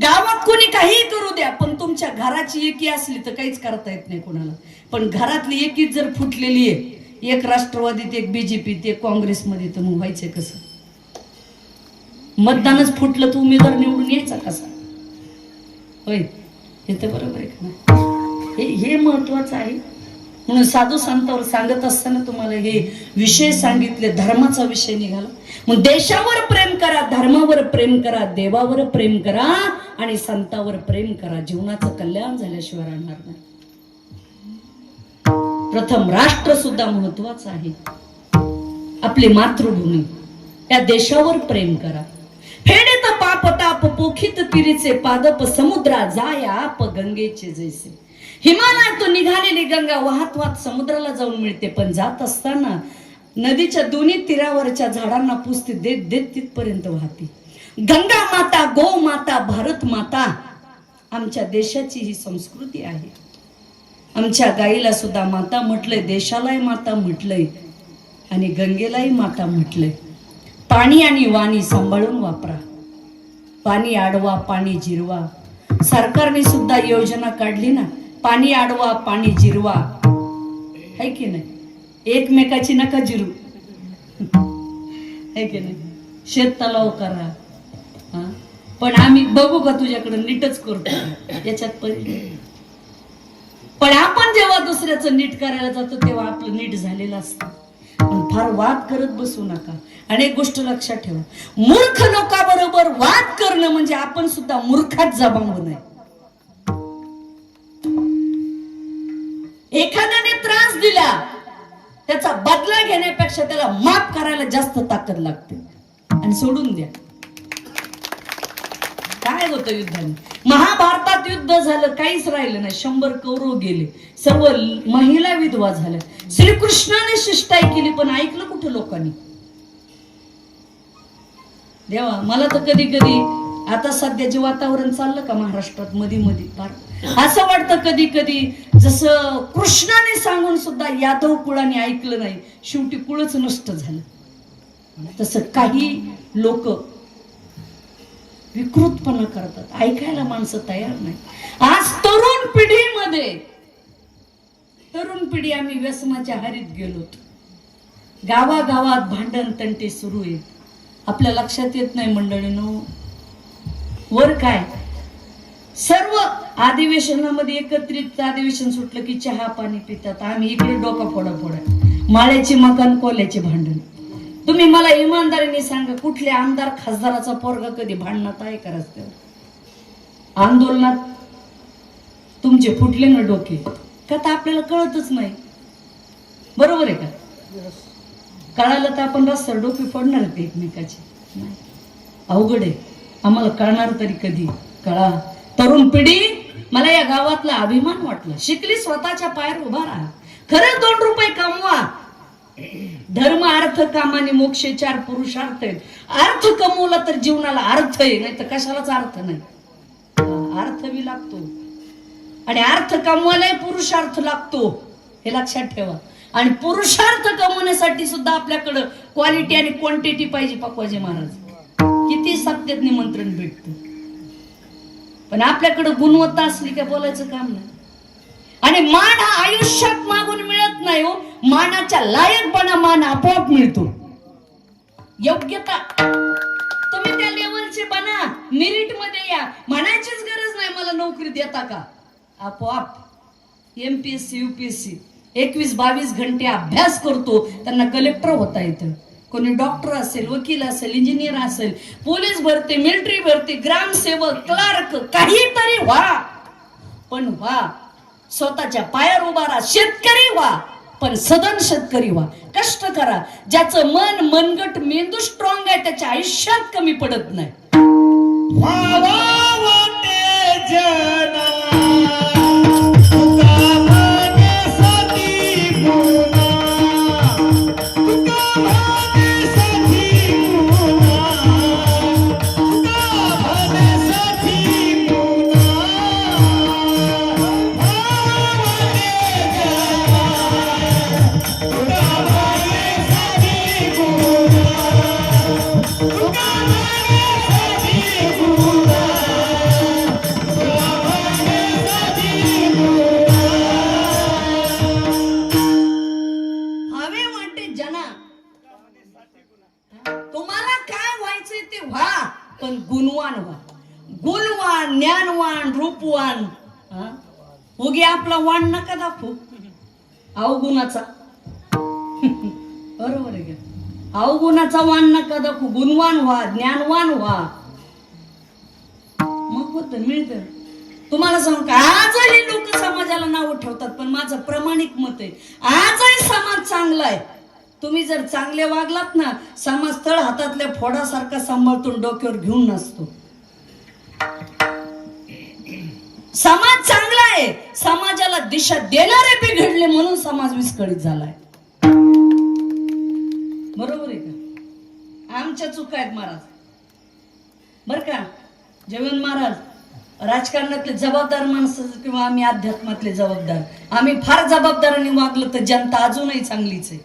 गावात कोणी काही करू द्या पण तुमच्या घराची एकी असली तर काहीच करता येत नाही कोणाला. पण घरातली एकीच जर फुटलेली आहे, एक राष्ट्रवादीत एक बीजेपीत एक काँग्रेसमध्ये, तर मग व्हायचंय कसं? मतदानच फुटलं तर उमेदवार निवडून यायचा कसा? होय, हे तर बरोबर आहे का? हे महत्वाचं आहे. म्हणून साधू संतांवर सांगत असताना तुम्हाला हे विषय सांगितले. धर्माचा विषय निघाला. मग देशावर प्रेम करा, धर्मावर प्रेम करा, देवावर प्रेम करा आणि संतावर प्रेम करा. जीवनाचं कल्याण झाल्याशिवाय राहणार नाही. प्रथम राष्ट्र सुद्धा महत्वाचं आहे. आपली मातृभूमी, त्या देशावर प्रेम करा. फेडेत पाप ताप पोखित तिरीचे पादप समुद्रा जाय आप गंगेचे जैसे. हिमालयातून निघालेली गंगा वाहत वाहत समुद्राला जाऊन मिळते, पण जात असताना नदीच्या दोन्ही तीरावरच्या झाडांना पुसते देत देत तिथपर्यंत वाहते. गंगा माता, गो माता, भारत माता आमच्या देशाची ही संस्कृती आहे. आमच्या गाईला सुद्धा माता म्हटलंय, देशालाही माता म्हटलंय आणि गंगेलाही माता म्हटलंय. पाणी आणि वाणी सांभाळून वापरा. पाणी आडवा, पाणी जिरवा. सरकारने सुद्धा योजना काढली ना, पाणी आडवा, पाणी जिरवा, है की नाही? एकमेकाची नका जिरू, है की नाही? शेत तलाव करा. पण आम्ही बघू का तुझ्याकडे नीटच करतो याच्यात पण आपण जेव्हा दुसऱ्याचं नीट करायला जातो तेव्हा आपलं नीट झालेलं असतं. पण फार वाद करत बसू नका. आणि एक गोष्ट लक्षात ठेवा, मूर्ख लोकांबरोबर वाद करणं म्हणजे आपण सुद्धा मूर्खात जबांगू नये. एखाद्याने त्रास दिला, त्याचा बदला घेण्यापेक्षा त्याला माफ करायला जास्त ताकद लागते. आणि सोडून द्या. काय होतं युद्धाने? महाभारतात युद्ध झालं, काहीच राहिलं नाही. 100 कौरव गेले, सर्व महिला विधवा झाल्या. श्रीकृष्णाने शिष्टाई केली, पण ऐकलं कुठं लोकांनी? देवा, मला तर कधी कधी आता सध्या जे वातावरण चाललं का महाराष्ट्रात मध्ये मध्ये फार असं वाटतं कधी कधी जसं कृष्णाने सांगून सुद्धा यादव कुळाने ऐकलं नाही, शेवटी कुळच नष्ट झालं. तसं काही लोक विकृतपणा करतात, ऐकायला माणसं तयार नाही. आज तरुण पिढी आम्ही व्यसनाच्या हारीत गेलोत. गावागावात भांडण तंटे सुरू आहेत. आपल्या लक्षात येत नाही मंडळीनो, वर काय सर्व अधिवेशनामध्ये एकत्रित अधिवेशन सुटलं की चहा पाणी पितात. आम्ही इकडे डोका फोडा माळ्याची मकान कोल्याचे भांडण. तुम्ही मला इमानदारीने सांगा, कुठल्या आमदार खासदाराचा पोरगा कधी भांडणात आहे का रस्त्यावर? आंदोलनात तुमचे फुटले ना डोके का? तर आपल्याला कळतच नाही. बरोबर आहे का? कळालं तर आपण रस्त्यावर डोके फोडणार ते एकमेकाचे नाही. अवघड आहे. आम्हाला कळणार तरी कधी? कळा. तरुण पिढी, मला या गावातला अभिमान वाटला. शिकली, स्वतःच्या पायावर उभा राहा. खरं 2 रुपये कमवा. धर्म अर्थ कामाने मोक्ष 4 पुरुषार्थ आहेत. अर्थ कमवला तर जीवनाला अर्थ आहे, नाही तर कशालाच अर्थ नाही. अर्थ बी लागतो आणि अर्थ कमवायला पुरुषार्थ लागतो, हे लक्षात ठेवा. आणि पुरुषार्थ कमवण्यासाठी सुद्धा आपल्याकडं क्वालिटी आणि क्वांटिटी पाहिजे. पक्वाजी महाराज किती सत्यात निमंत्रण भेटतं, पण आपल्याकडे गुणवत्ता असली काय बोलायचं काम नाही. आणि मान हा आयुष्यात मागून मिळत नाही हो. मानाच्या लायकपणा मान आपोआप मिळतो. योग्यता तुम्ही त्या लेवलचे बना, मेरिट मध्ये या. म्हणायचीच गरज नाही मला नोकरी देता का, आपोआप. MPSC UPSC 21-22 घंटे अभ्यास करतो, त्यांना कलेक्टर होता येतं. कोणी डॉक्टर असेल, वकील असेल, इंजिनियर असेल, पोलीस भरती, मिलिटरी भरती, ग्रामसेवक, क्लार्क, काहीतरी व्हा, पण व्हा. स्वतःच्या पायावर उभा राहा. शेतकरी व्हा, पण सदन शेतकरी व्हा. कष्ट करा. ज्याचं मन मनगट, मेंदू स्ट्रॉंग आहे, त्याच्या आयुष्यात कमी पडत नाही. तुम्हाला काय व्हायचंय ते व्हा, पण गुणवान व्हा. गुणवान, ज्ञानवान, रूपवान. उगी आपला वाण नका दाखवू अवगुणाचा. बरोबर आहे का? अवगुणाचा वाण नका दाखवू. गुणवान व्हा, ज्ञानवान व्हा, मग होत मिळतं. तुम्हाला सांगू का, आजही लोक समाजाला नाव ठेवतात, पण माझं प्रामाणिक मत आहे, आजही समाज चांगला आहे. तुम्ही जर चांगले वागलात ना, समाज तळ हातातल्या फोडासारखा सांभाळतून डोक्यावर घेऊन नसतो. समाज चांगला आहे, समाजाला दिशा देणारे बिघडले म्हणून समाज विस्कळीत झालाय. बरोबर आहे का? आमच्या चुका आहेत महाराज, बर का? जयवंत महाराज राजकारणातले जबाबदार माणसं किंवा आम्ही अध्यात्मातले जबाबदार, आम्ही फार जबाबदाराने वागलं तर जनता अजूनही चांगलीच आहे.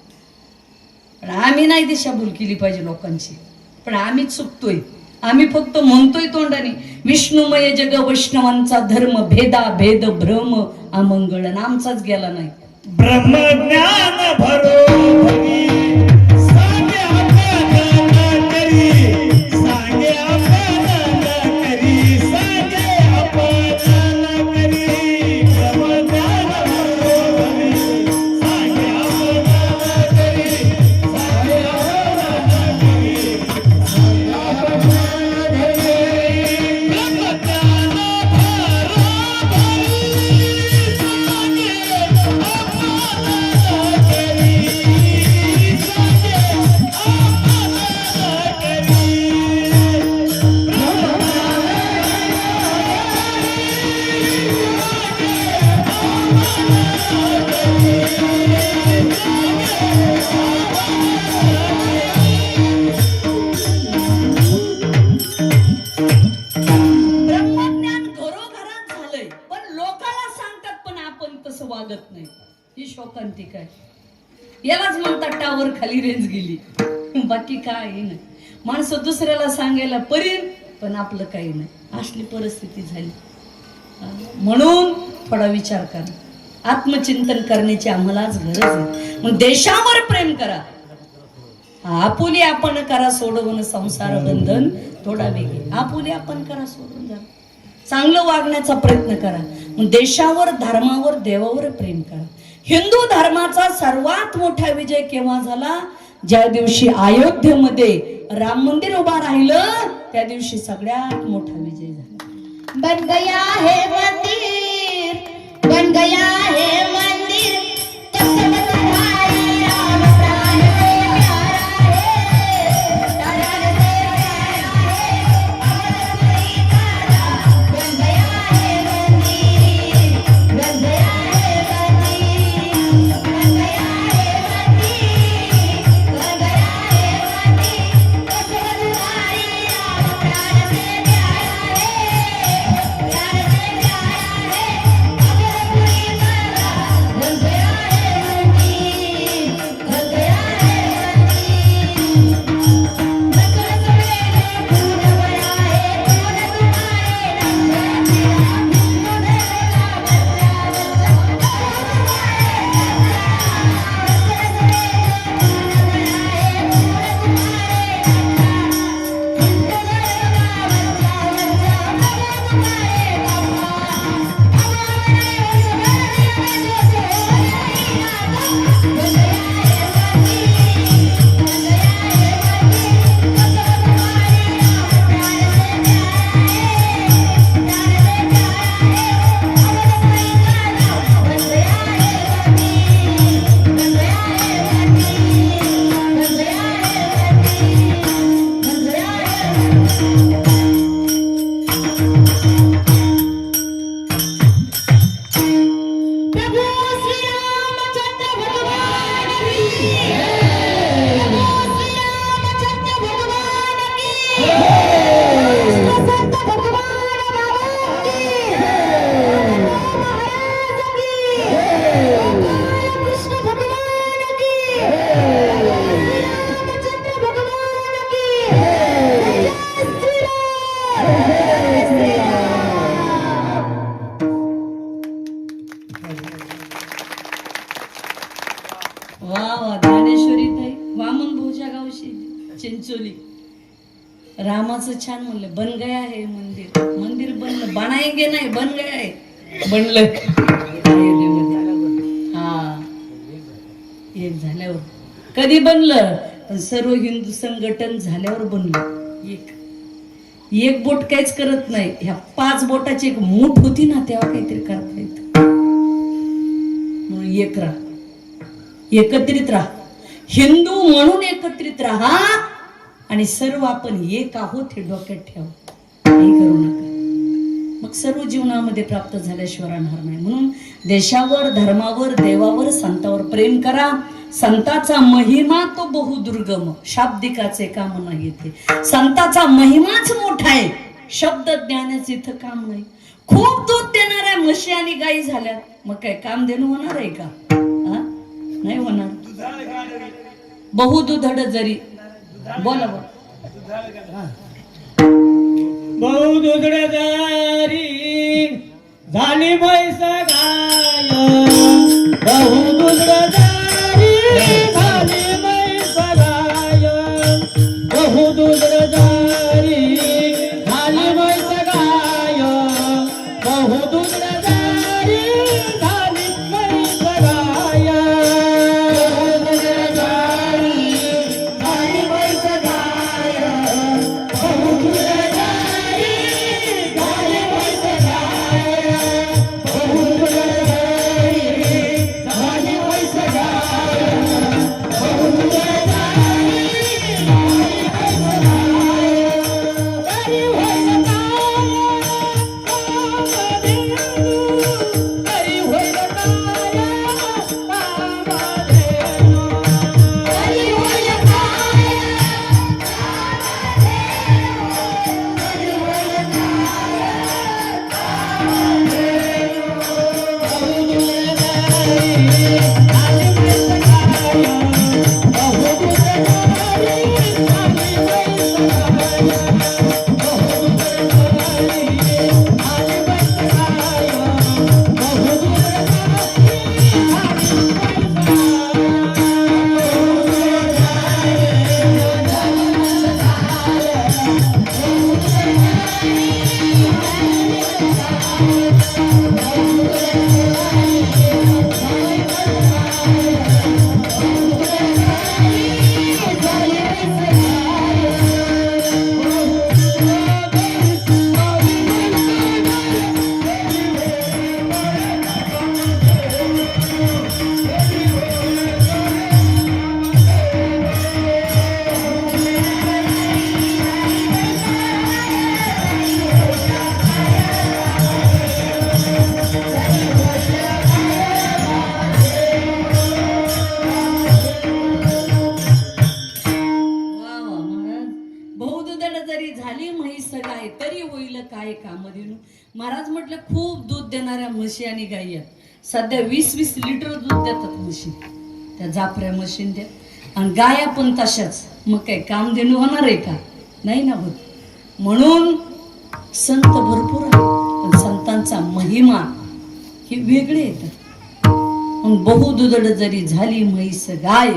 पण आम्ही नाही दिशाभूल केली पाहिजे लोकांची, पण आम्हीच चुकतोय. आम्ही फक्त म्हणतोय तोंडाने विष्णुमय जग वैष्णवांचा धर्म, भेदा भेद भ्रम अमंगळ, आमचाच गेला नाही. ब्रह्मज्ञान भरो सांगे आपण करी, सांगे आपण करी, सांगे आपण करी. ब्रह्मज्ञान भरो सांगे आपण करी, शांती काय? यालाच म्हणतात टावर खाली रेंज गेली. बाकी काय नाही. माणसं दुसऱ्याला सांगायला परीन पण आपलं काही नाही, असली परिस्थिती झाली. म्हणून थोडा विचार करा, आत्मचिंतन करण्याची आम्हालाच गरज आहे. मग देशावर प्रेम करा, आपुली आपण करा सोडवून संसार बंधन थोडा वेगळे. आपुली आपण करा सोडून जा, चांगलं वागण्याचा प्रयत्न करा. मग देशावर, धर्मावर, देवावर प्रेम करा. हिंदू धर्माचा सर्वात मोठा विजय केव्हा झाला? ज्या दिवशी अयोध्येमध्ये राम मंदिर उभा राहिलं, त्या दिवशी सगळ्यात मोठा विजय झाला. बन गया है मंदिर, बन गया है मंदिर, तब से तुम्हारी राम प्राण से प्यारा है, प्राण से प्यारा है, अमर प्यारा। बन गया है मंदिर, बन गया है मंदिर, बन गया है मंदिर, बन गया है मंदिर, तब से तुम्हारी राम प्राण से प्यारा है, प्राण से प्यारा है, अमर प्यारा। बन गया है मंदिर, बन गया है मंदिर, नगर सवेरे फूल बना है, फूल तुम्हारे नाम से मेरा हिंदू देवता बच्चा बच्चा प्रभु श्री रामचंद्र भगवान की जय, प्रभु श्री रामचंद्र भगवान की जय, संत भगवान राम की जय, महाराज की जय, कृष्ण भगवान की जय, रामचंद्र भगवान की जय, जय श्री राम, जय श्री राम। वा वा, ज्ञानेश्वरी ताई वामन भाऊच्या गावशी चिंचोली. रामाचं छान म्हणलं, बन गया है मंदिर. मंदिर बनलं, बनाएंगे नाही, बन गया है, बनलं अयोध्येमध्ये. हा, एक झाल्यावर. कधी बनलं? पण सर्व हिंदू संघटन झाल्यावर बनलं. एक बोट काहीच करत नाही. ह्या 5 बोटाची एक मूठ होती ना, तेव्हा काहीतरी करता येत. म्हणून एक राहा, एकत्रित राहा, हिंदू म्हणून एकत्रित राहा आणि सर्व आपण एक आहोत हे डोक्यात ठेवा. काही करू नका, मग सर्व जीवनामध्ये प्राप्त झाल्याशिवाय राहणार नाही. म्हणून देशावर, धर्मावर, देवावर, संतावर प्रेम करा. संताचा महिमा तो बहुदुर्गम, शाब्दिकाचे काम नाही येते. संताचा महिमाच मोठा आहे, शब्द ज्ञानाचे इथं काम नाही. खूप दूध देणाऱ्या म्हशी आणि गायी झाल्यात, मग काय काम देणं होणार आहे का? नाही होणार. बहुदुधड जरी बोला बोला. बहुदुधडदारी झाली म्हैस गाय, बहुदुधडदारी झाली म्हैस गाय, बहुदुधडदारी झाली म्हैस गाय, बहुदुधडदारी झाली म्हैस गाय, बहुदुधडदारी झाली म्हैस गाय, बहुदुधडदारी झाली म्हैस गाय, बहुदुधडदारी झाली म्हैस गाय. काय कामधेनू. महाराज म्हटलं खूप दूध देणाऱ्या म्हशी आणि गायी आहेत. सध्या 20-20 लिटर दूध देतात म्हशी, त्या जाफऱ्या म्हशीन त्या. आणि गाया पण तशाच. मग काय कामधेनू होणार आहे का? नाही ना होत. म्हणून संत भरपूर आहे, पण संतांचा महिमा ही वेगळे येतात. मग बहुदुधड जरी झाली म्हैस गाय,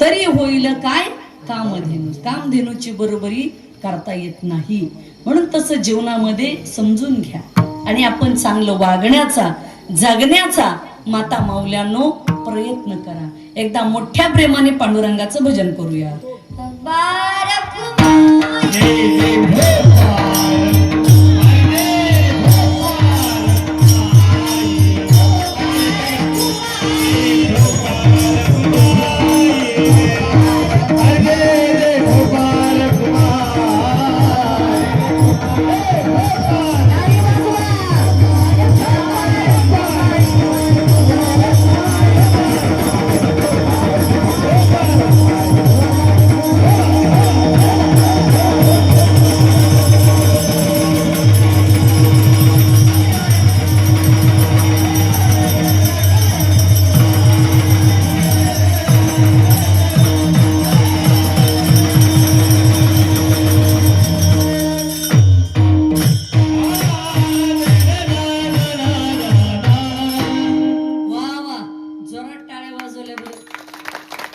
तरी होईल काय कामधेनू. कामधेनूची बरोबरी करता येत नाही. म्हणून तसं जीवनामध्ये समजून घ्या आणि आपण चांगलं वागण्याचा, जगण्याचा माता माऊल्यांनो प्रयत्न करा. एकदा मोठ्या प्रेमाने पांडुरंगाचं भजन करूया. बारक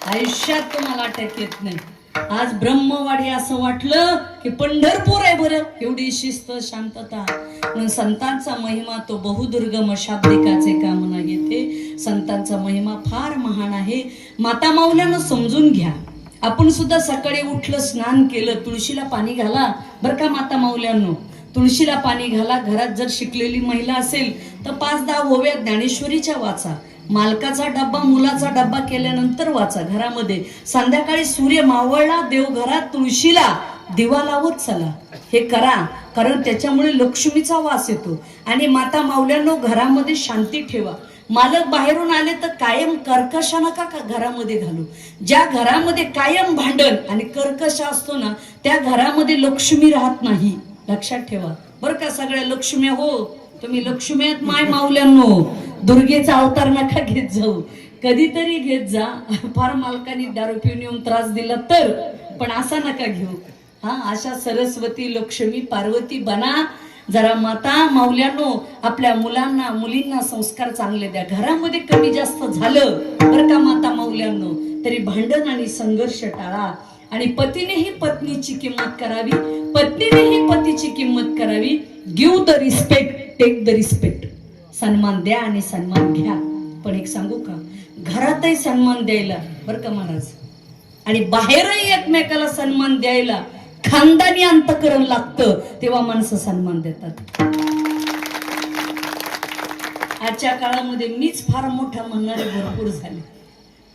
आयुष्यात तुम्हाला अटक येत नाही. आज ब्रह्मवाडी असं वाटलं की पंढरपूर आहे बरं. एवढी शिस्त, शांतता. म्हणून संतांचा महिमा तो बहुदुर्गम शाब्दिकाचे कामना येते. संतांचा महिमा फार महान आहे. माता माऊल्यांना समजून घ्या. आपण सुद्धा सकाळी उठलं, स्नान केलं, तुळशीला पाणी घाला बरं का माता माऊल्यांनो. तुळशीला पाणी घाला. घरात जर शिकलेली महिला असेल तर 5-10 ओव्या ज्ञानेश्वरीच्या वाचा. मालकाचा डब्बा, मुलाचा डब्बा केल्यानंतर वाचा घरामध्ये. संध्याकाळी सूर्य मावळला देवघरात तुळशीला दिवा लावत चला. हे करा, कारण त्याच्यामुळे लक्ष्मीचा वास येतो. आणि माता माऊल्यांनो घरामध्ये शांती ठेवा. मालक बाहेरून आले तर कायम कर्कश नका का घरामध्ये घालू. ज्या घरामध्ये कायम भांडण आणि कर्कश असतो ना, त्या घरामध्ये लक्ष्मी राहत नाही. लक्षात ठेवा बरं का सगळ्या लक्ष्मी. हो तुम्ही लक्ष्मी आहेत माय माऊल्यांनो. दुर्गेचा अवतार नका घेत जाऊ, कधीतरी घेत जा. फार मालकाने दारू पिऊन येऊन त्रास दिला तर, पण असा नका घेऊ. हा, अशा सरस्वती, लक्ष्मी, पार्वती बना. जरा माता माऊल्यांनो आपल्या मुलांना, मुलींना संस्कार चांगले द्या. घरामध्ये कमी जास्त झालं बरं का माता माऊल्यांनो, तरी भांडण आणि संघर्ष टाळा. आणि पतीनेही पत्नीची किंमत करावी, पत्नीनेही पतीची किंमत करावी. Give the respect, take the respect. सन्मान द्या आणि सन्मान घ्या. पण एक सांगू का, घरातही सन्मान द्यायला बरं का महाराज, आणि बाहेरही एकमेकाला सन्मान द्यायला खानदानी अंतकरण लागतं, तेव्हा माणसं सन्मान देतात. आजच्या काळामध्ये मीच फार मोठा म्हणणारे भरपूर झाले,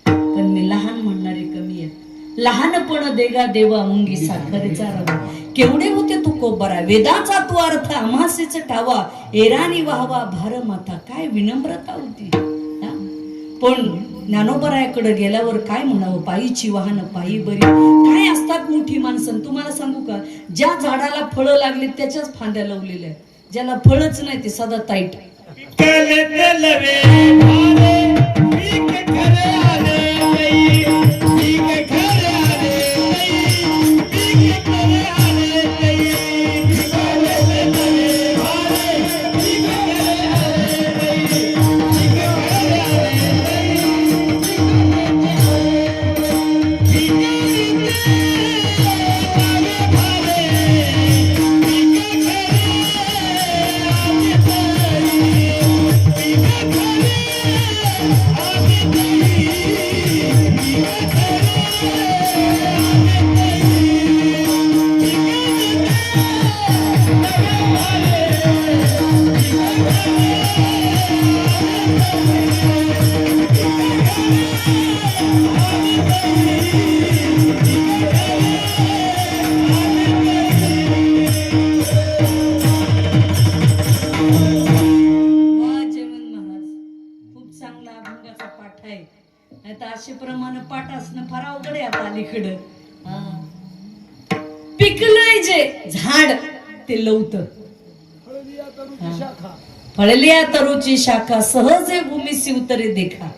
पण मी लहान म्हणणारे कमी आहेत. लहानपण देगा देवा मुंगी साखरेचा रवा, केवढे होते तू कोबरा, वेदाचा तू अर्थ आम्हासेच ठावा, एरानी वाहवा भार माता. काय विनम्रता होती. पण ज्ञानोबरायाकडे गेल्यावर काय म्हणावं, पायीची वाहन पायी बरी. काय असतात मोठी माणसं. तुम्हाला सांगू का, ज्या झाडाला फळं लागली त्याच्याच फांद्या लावलेल्या आहेत, ज्याला फळच नाही ते सदा ताईट. प्रमाणे पाठ असणं फार अवघड आहे आता अलीकडं. पिकलंय जे झाड ते लवतं. तरुची शाखा फळल्या तरुची शाखा सहज भूमीसी उतरे देखा.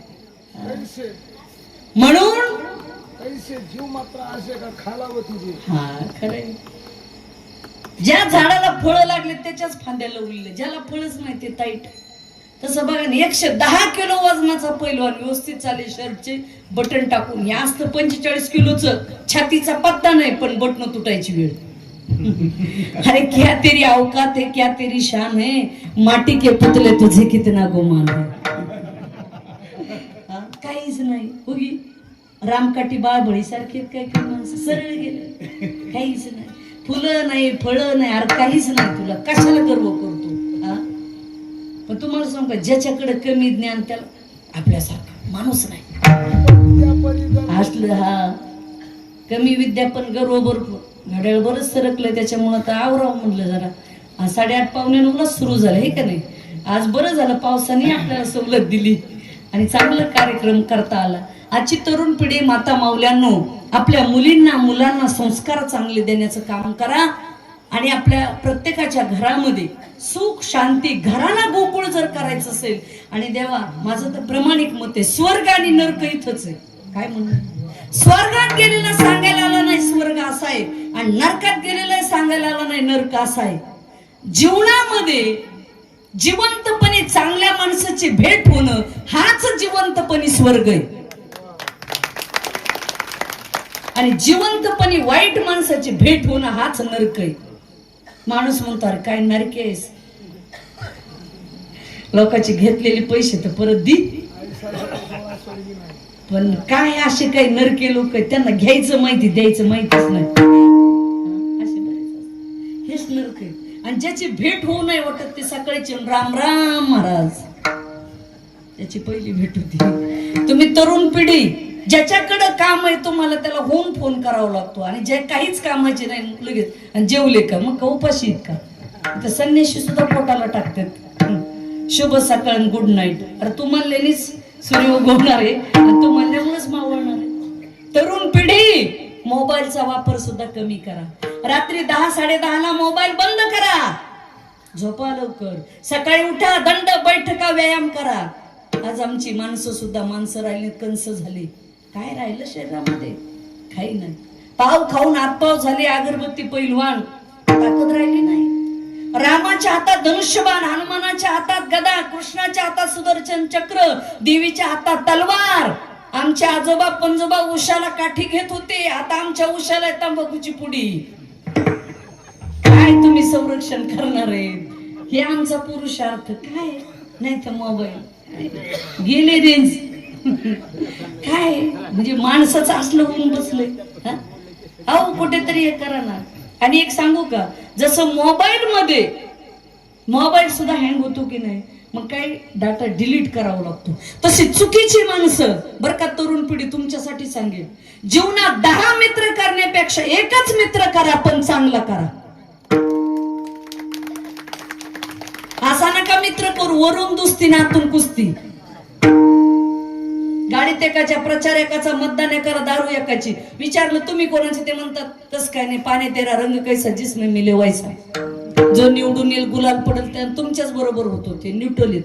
कैसे म्हणून कैसे जीव मात्र असे का खालावती जे हा खरंय. ज्या झाडाला फळं लागले त्याच्याच फांद्याला उरले, ज्याला फळच नाही ते ताईट. तसं बघा ना, 110 किलो वजनाचा पैलवान व्यवस्थित चाले, शर्टचे बटन टाकून. हे असतं 45 किलोचं, छातीचा पत्ता नाही पण बटन तुटायची वेळ. अरे क्या तेरी औकात है, क्या तेरी शान है, माटी के पुतले तुझे कितना गुमान है. काहीच नाही उगी रामकाठी बाळबळी सारखे काय काय माणसं सरळ गेले, काहीच नाही. फुलं नाही, फळं नाही, अरे काहीच नाही. तुला कशाला गर्व करतो? हा, पण तुम्हाला सांगू का, ज्याच्याकडे कमी ज्ञान त्याला आपल्यासारखा माणूस नाही. त्या परी असलं हा कमी विद्या पण गर्व भरपूर. घड्याळ बरंच सरकलंय त्याच्यामुळं तर आवराव म्हणलं जरा. 8:30 पावणे 9लाच सुरू झालं हे का नाही. आज बरं झालं पावसाने आपल्याला सवलत दिली आणि चांगला कार्यक्रम करता आला. आजची तरुण पिढी माता माऊल्यांनो, आपल्या मुलींना मुलांना संस्कार चांगले देण्याचं काम करा आणि आपल्या प्रत्येकाच्या घरामध्ये सुख शांती, घराला गोकुळ जर करायचं असेल, आणि देवा माझं तर प्रामाणिक मत आहे, स्वर्ग आणि नरक इथंच आहे. काय म्हणून स्वर्गात गेलेला सांगायला आला नाही स्वर्ग असा आहे, आणि नरकात गेलेला सांगायला आला नाही नरक असा आहे. जीवनामध्ये जिवंतपणे चांगल्या माणसाची भेट होणं हाच जिवंतपणे स्वर्ग आहे, आणि जिवंतपणे वाईट माणसाची भेट होणं हाच नरक आहे. माणूस म्हणतो अरे काय नरके आहेस, लोकांचे घेतलेले पैसे तर परत दी. पण काय असे काही नरके लोक आहेत, त्यांना घ्यायचं माहिती, द्यायचं माहितीच नाही. असे बरेच असतात. हेच नरक आहे. आणि ज्याची भेट होऊ नाही वाटत ते सकाळीचे राम राम महाराज, त्याची पहिली भेट होती. तुम्ही तरुण पिढी, ज्याच्याकडे काम आहे तुम्हाला त्याला होऊन फोन करावा लागतो, आणि जे काहीच कामाचे नाही लगेच आणि जेवले का मग का उपाशी आहेत का. तर संन्याशी सुद्धा पोटाला टाकतात शुभ सकाळ गुड नाईट. अरे तू म्हणलेलीच सूर्य उगवणार आहे आणि तू म्हणल्यामुळेच मावळणार आहे. तरुण पिढी, मोबाईलचा वापर सुद्धा कमी करा. रात्री 10-10:30ला मोबाईल बंद करा, झोपा लवकर, सकाळी उठा, दंड बैठका व्यायाम करा. आज आमची माणसं सुद्धा माणसं राहिली, कंस झाली. काय राहिलं शरीरामध्ये? काही नाही. पाव खाऊन हातपाव झाले, अगरबत्ती पैलवान, ताकद राहिली नाही. रामाच्या हातात धनुष्यबाण, हनुमानाच्या हातात गदा, कृष्णाच्या हातात सुदर्शन चक्र, देवीच्या हातात तलवार. आमचे आजोबा पंजोबा उशाला काठी घेत होते, आता आमच्या उशाला तंबाखूची पुडी. काय तुम्ही संरक्षण करणार आहे? हे आमचा पुरुषार्थ काय? नाही तर मोबाईल गेले रेंज. काय म्हणजे माणसाचं असलं होऊन बसले. अहो कुठेतरी हे करा ना. आणि एक सांगू का, जसं मोबाईल सुद्धा हँग होतो की नाही, मग काय डाटा डिलीट करावा लागतो, तशी चुकीची माणसं बरं का तरुण पिढी तुमच्यासाठी सांगेल, जीवनात 10 मित्र करण्यापेक्षा एकच मित्र करा, पण चांगला करा. असा नका मित्र करू वरून दुसती नातून कुस्ती. गाडीत एकाच्या, प्रचार एकाचा, मतदान एकाला, दारू एकाची. विचारलं तुम्ही कोणाचे, ते म्हणतात तस काय नाही, पाणी तेरा रंग कैसा जिसमें मिले वैसा. जो निवडून येईल गुलाल पडेल त्या तुमच्याच बरोबर होतो, ते न्यूट्रल येत.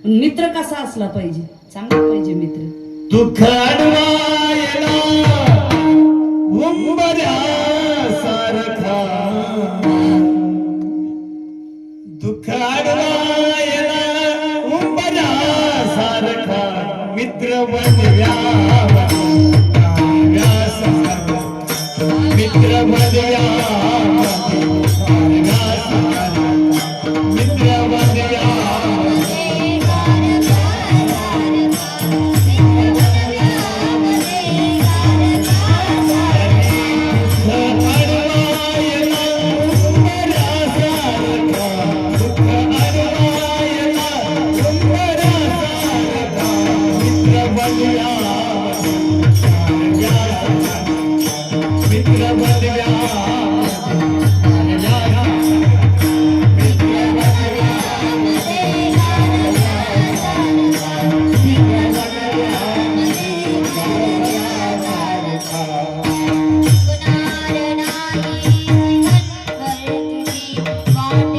मित्र कसा असला पाहिजे? चांगला पाहिजे मित्र. दुःख अडवायला उंबऱ्या सारखा, दुःख अडवायला उंबऱ्या सारखा, मित्र बनव्यावा मित्र बनव्यावा मित्र बनव्यावा. वाट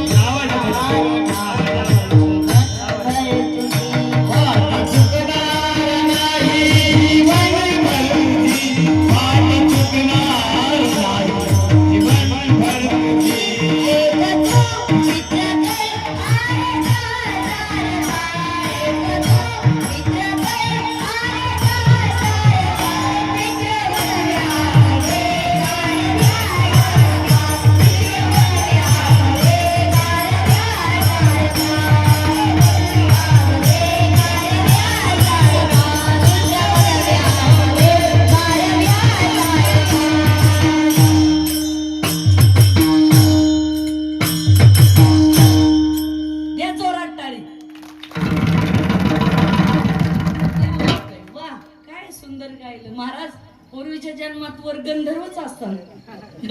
सुंदर गायलं महाराज. पूर्वीच्या जन्मात वर गंधर्वच असतात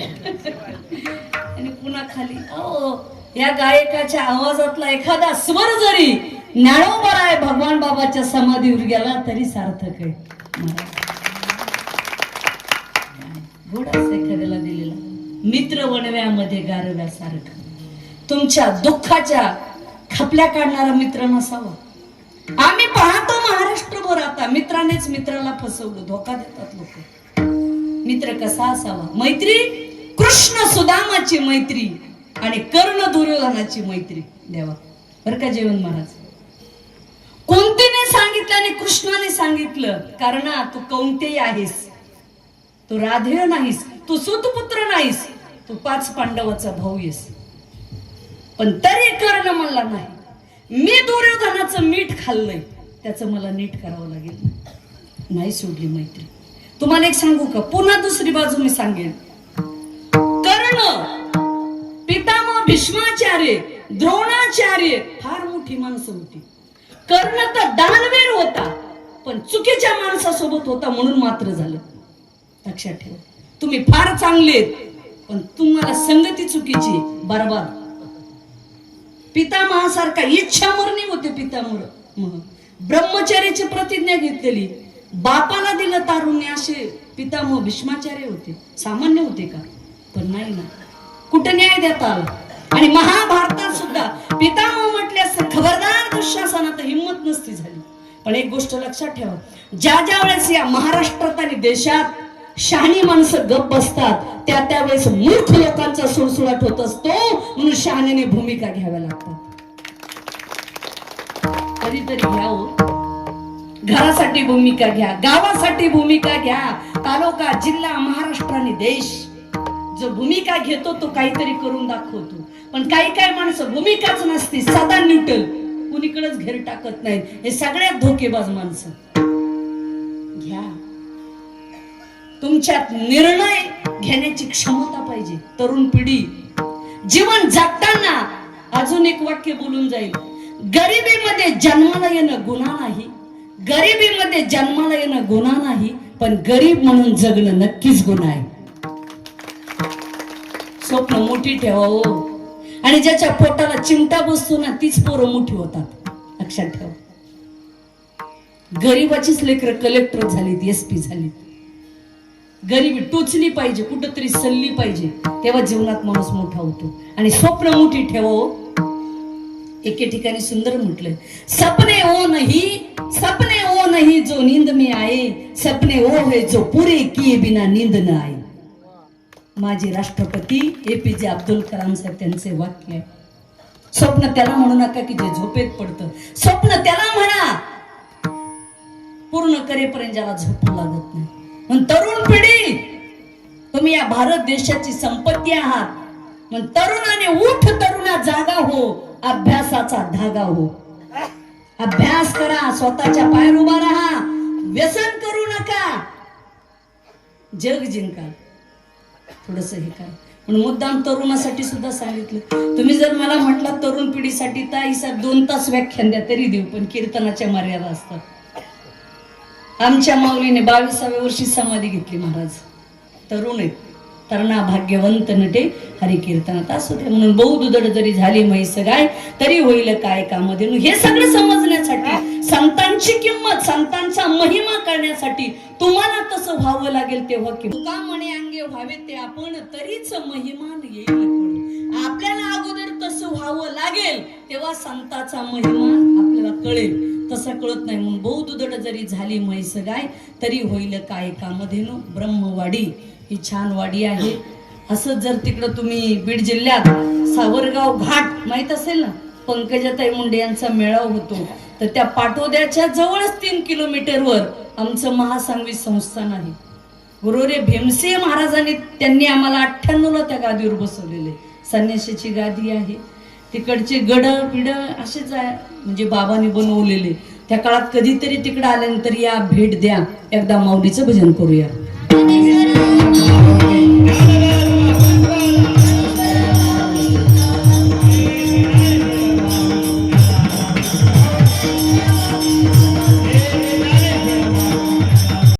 आणि पुन्हा खाली या गायकाच्या आवाजातला एखादा स्वर जरी ज्ञानोबराय भगवान बाबाच्या समाधीवर गेला तरी सार्थक आहे महाराज. घोडाच एखाद्याला दिलेला मित्र वणव्यामध्ये गारव्यासारखं. तुमच्या दुःखाच्या खपल्या काढणारा मित्र नसावा. आम्ही पाहतो महाराष्ट्रभर आता मित्रानेच मित्राला फसवलं, धोका देतात लोक. मित्र कसा असावा? मैत्री कृष्ण सुदामाची मैत्री आणि कर्ण दुर्योधनाची मैत्री देवा. बरं का जेवण महाराज, कोणतीने सांगितलं आणि कृष्णाने सांगितलं? कारण तू कौंतेय आहेस, तू राधेय नाहीस, तू सुतपुत्र नाहीस, तू 5 पांडवाचा भाऊ आहेस. पण तरी कर्ण म्हणला नाही, मी दुर्योधनाचं मीठ खाल्लंय, त्याचं मला नीट करावं लागेल. नाही सोडली मैत्री. तुम्हाला एक सांगू का? पुन्हा दुसरी बाजू मी सांगेन. कर्ण, पितामह भीष्माचार्य, द्रोणाचार्य फार मोठी माणसं होती. कर्ण तर दानवीर होता, पण चुकीच्या माणसासोबत होता म्हणून मात्र झालं. लक्षात ठेवा. तुम्ही फार चांगले, पण तुम्हाला संगती चुकीची, बरोबर. पितामहासारखा इच्छामरणी होते पितामह. ब्रह्मचर्याची प्रतिज्ञा घेतलेली, बापाला दिलं तारुण्य, असे पितामह भीष्माचार्य होते. सामान्य होते का? पण नाही ना. कुठे न्याय देता आला? आणि महाभारतात सुद्धा पितामह म्हटले असते खबरदार दुःशासनात हिंमत नसती झाली. पण एक गोष्ट लक्षात ठेवा, ज्या ज्या वेळेस या महाराष्ट्रात आणि देशात शहाणी माणसं गप बसतात, त्यावेळेस मूर्ख लोकांचा सुळसुळाट होत असतो. म्हणून शहाण्याने भूमिका घ्याव्या लागतात. कधीतरी घ्या हो. घरासाठी भूमिका घ्या, गावासाठी भूमिका घ्या, तालुका, जिल्हा, महाराष्ट्र आणि देश. जो भूमिका घेतो तो काहीतरी करून दाखवतो. पण काही काही माणसं भूमिकाच नसती, सदा न्यूट्रल, कुणीकडेच घेर टाकत नाहीत. हे सगळ्यात धोकेबाज माणसं. घ्या. तुमच्यात निर्णय घेण्याची क्षमता पाहिजे. तरुण पिढी जीवन जगताना अजून एक वाक्य बोलून जाईल. गरिबीमध्ये जन्माला येणं गुन्हा नाही, गरिबीमध्ये जन्माला येणं गुन्हा नाही, पण गरीब म्हणून जगणं नक्कीच गुन्हा आहे. स्वप्न मोठी ठेवा हो. आणि ज्याच्या पोटाला चिमटा बसतो ना, तीच पोरं मोठी होतात. लक्षात ठेवा. गरीबाचीच लेकरं कलेक्टर झालीत, SP झालीत. गरिबी टोचली पाहिजे, कुठंतरी सल्ली पाहिजे, तेव्हा जीवनात माणूस मोठा होतो. आणि स्वप्न मोठी ठेवा हो. एके ठिकाणी सुंदर म्हटलंय, सपने ओ नहीं जो नींद में आए, सपने ओ है जो पूरे किए बिना नींद न आए. माजी राष्ट्रपती APJ अब्दुल कलाम साहेब त्यांचे वाक्य आहे. स्वप्न त्याला म्हणू नका की जे झोपेत पडतं, स्वप्न त्याला म्हणा पूर्ण करेपर्यंत ज्याला झोप लागत नाही. पण तरुण पिढी, तुम्ही या भारत देशाची संपत्ती आहात. पण तरुणाने उठ, तरुणा जागा हो, अभ्यासाचा धागा हो. अभ्यास करा, स्वतःच्या पायावर उभा राहा, व्यसन करू नका, जग जिंका. थोडस हे करा. म्हणून मुद्दाम तरुणासाठी सुद्धा सांगितलं. तुम्ही जर मला म्हटलं तरुण पिढीसाठी तर हिसाब 2 तास व्याख्यान द्या तरी देऊ, पण कीर्तनाच्या मर्यादा असतात. आमच्या माऊलीने 22व्या वर्षी समाधी घेतली महाराज. तरुण आहेत, तरणा भाग्यवंत नटे हरी कीर्तनात असू दे. म्हणून बहुदुधड जरी झाली म्हैस गाय, तरी होईल काय कामध्ये. हे सगळं समजण्यासाठी, संतांची किंमत, संतांचा महिमा करण्यासाठी तुम्हाला तसं व्हावं लागेल. तेव्हा की तुका म्हणे अंगे व्हावे ते आपण, तरीच महिमान येईल. आपल्याला अगोदर तसं व्हावं लागेल, तेव्हा संतांचा महिमा आपल्याला कळेल. तसं कळत नाही. म्हणून बहुदुधड जरी झाली म्हैस गाय, तरी होईल काय कामध्ये. ब्रह्मवाडी ही छान वाडी आहे. असं जर तिकडं तुम्ही बीड जिल्ह्यात सावरगाव घाट माहित असेल ना, पंकजाताई मुंडे यांचा मेळावा होतो, तर त्या पाटोद्याच्या जवळच 3 किलोमीटरवर आमचं महासांगवी संस्थान आहे. गुरुरे भीमसिंह महाराजांनी त्यांनी आम्हाला 98ला त्या गादीवर बसवलेले. संन्याशीची गादी आहे. तिकडचे गड पिढ असेच आहे, म्हणजे बाबांनी बनवलेले. त्या काळात कधीतरी तिकडे आल्यानंतर या, भेट द्या, एकदा माऊलीचं भजन करूया.